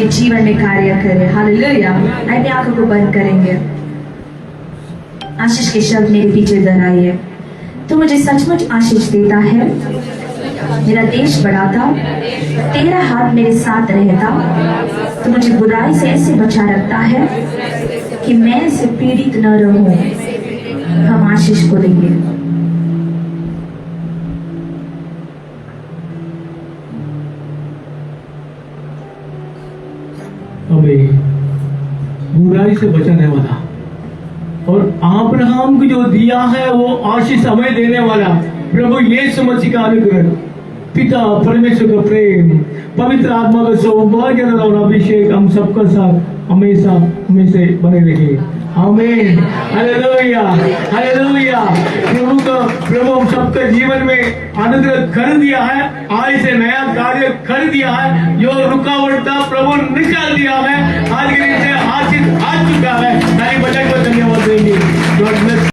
जीवन में कार्य करे। हालेलुया। अपने आंखों को बंद करेंगे। आशीष के शब्द मेरे पीछे दोहराइए। तो मुझे सचमुच आशीष देता है, मेरा देश बढ़ाता, तेरा हाथ मेरे साथ रहता, तो मुझे बुराई से ऐसे बचा रखता है कि मैं इससे पीड़ित न रहूं। हम आशीष को देंगे। हमें बुराई से बचाने वाला और अब्राहम को जो दिया है वो आशीष हमें देने वाला प्रभु यीशु मसीह का अनुग्रह, पिता परमेश्वर का प्रेम, पवित्र आत्मा का सौभाग्य और अभिषेक हम सबका साथ हमेशा हमेशा बने रहे। आमीन। Hallelujah, hallelujah. प्रभु हम सबके जीवन में अनुग्रह कर दिया है, आज से नया कार्य कर दिया है, जो रुकावट था प्रभु निकाल दिया है, आज के दिन से आशीष आ चुका है।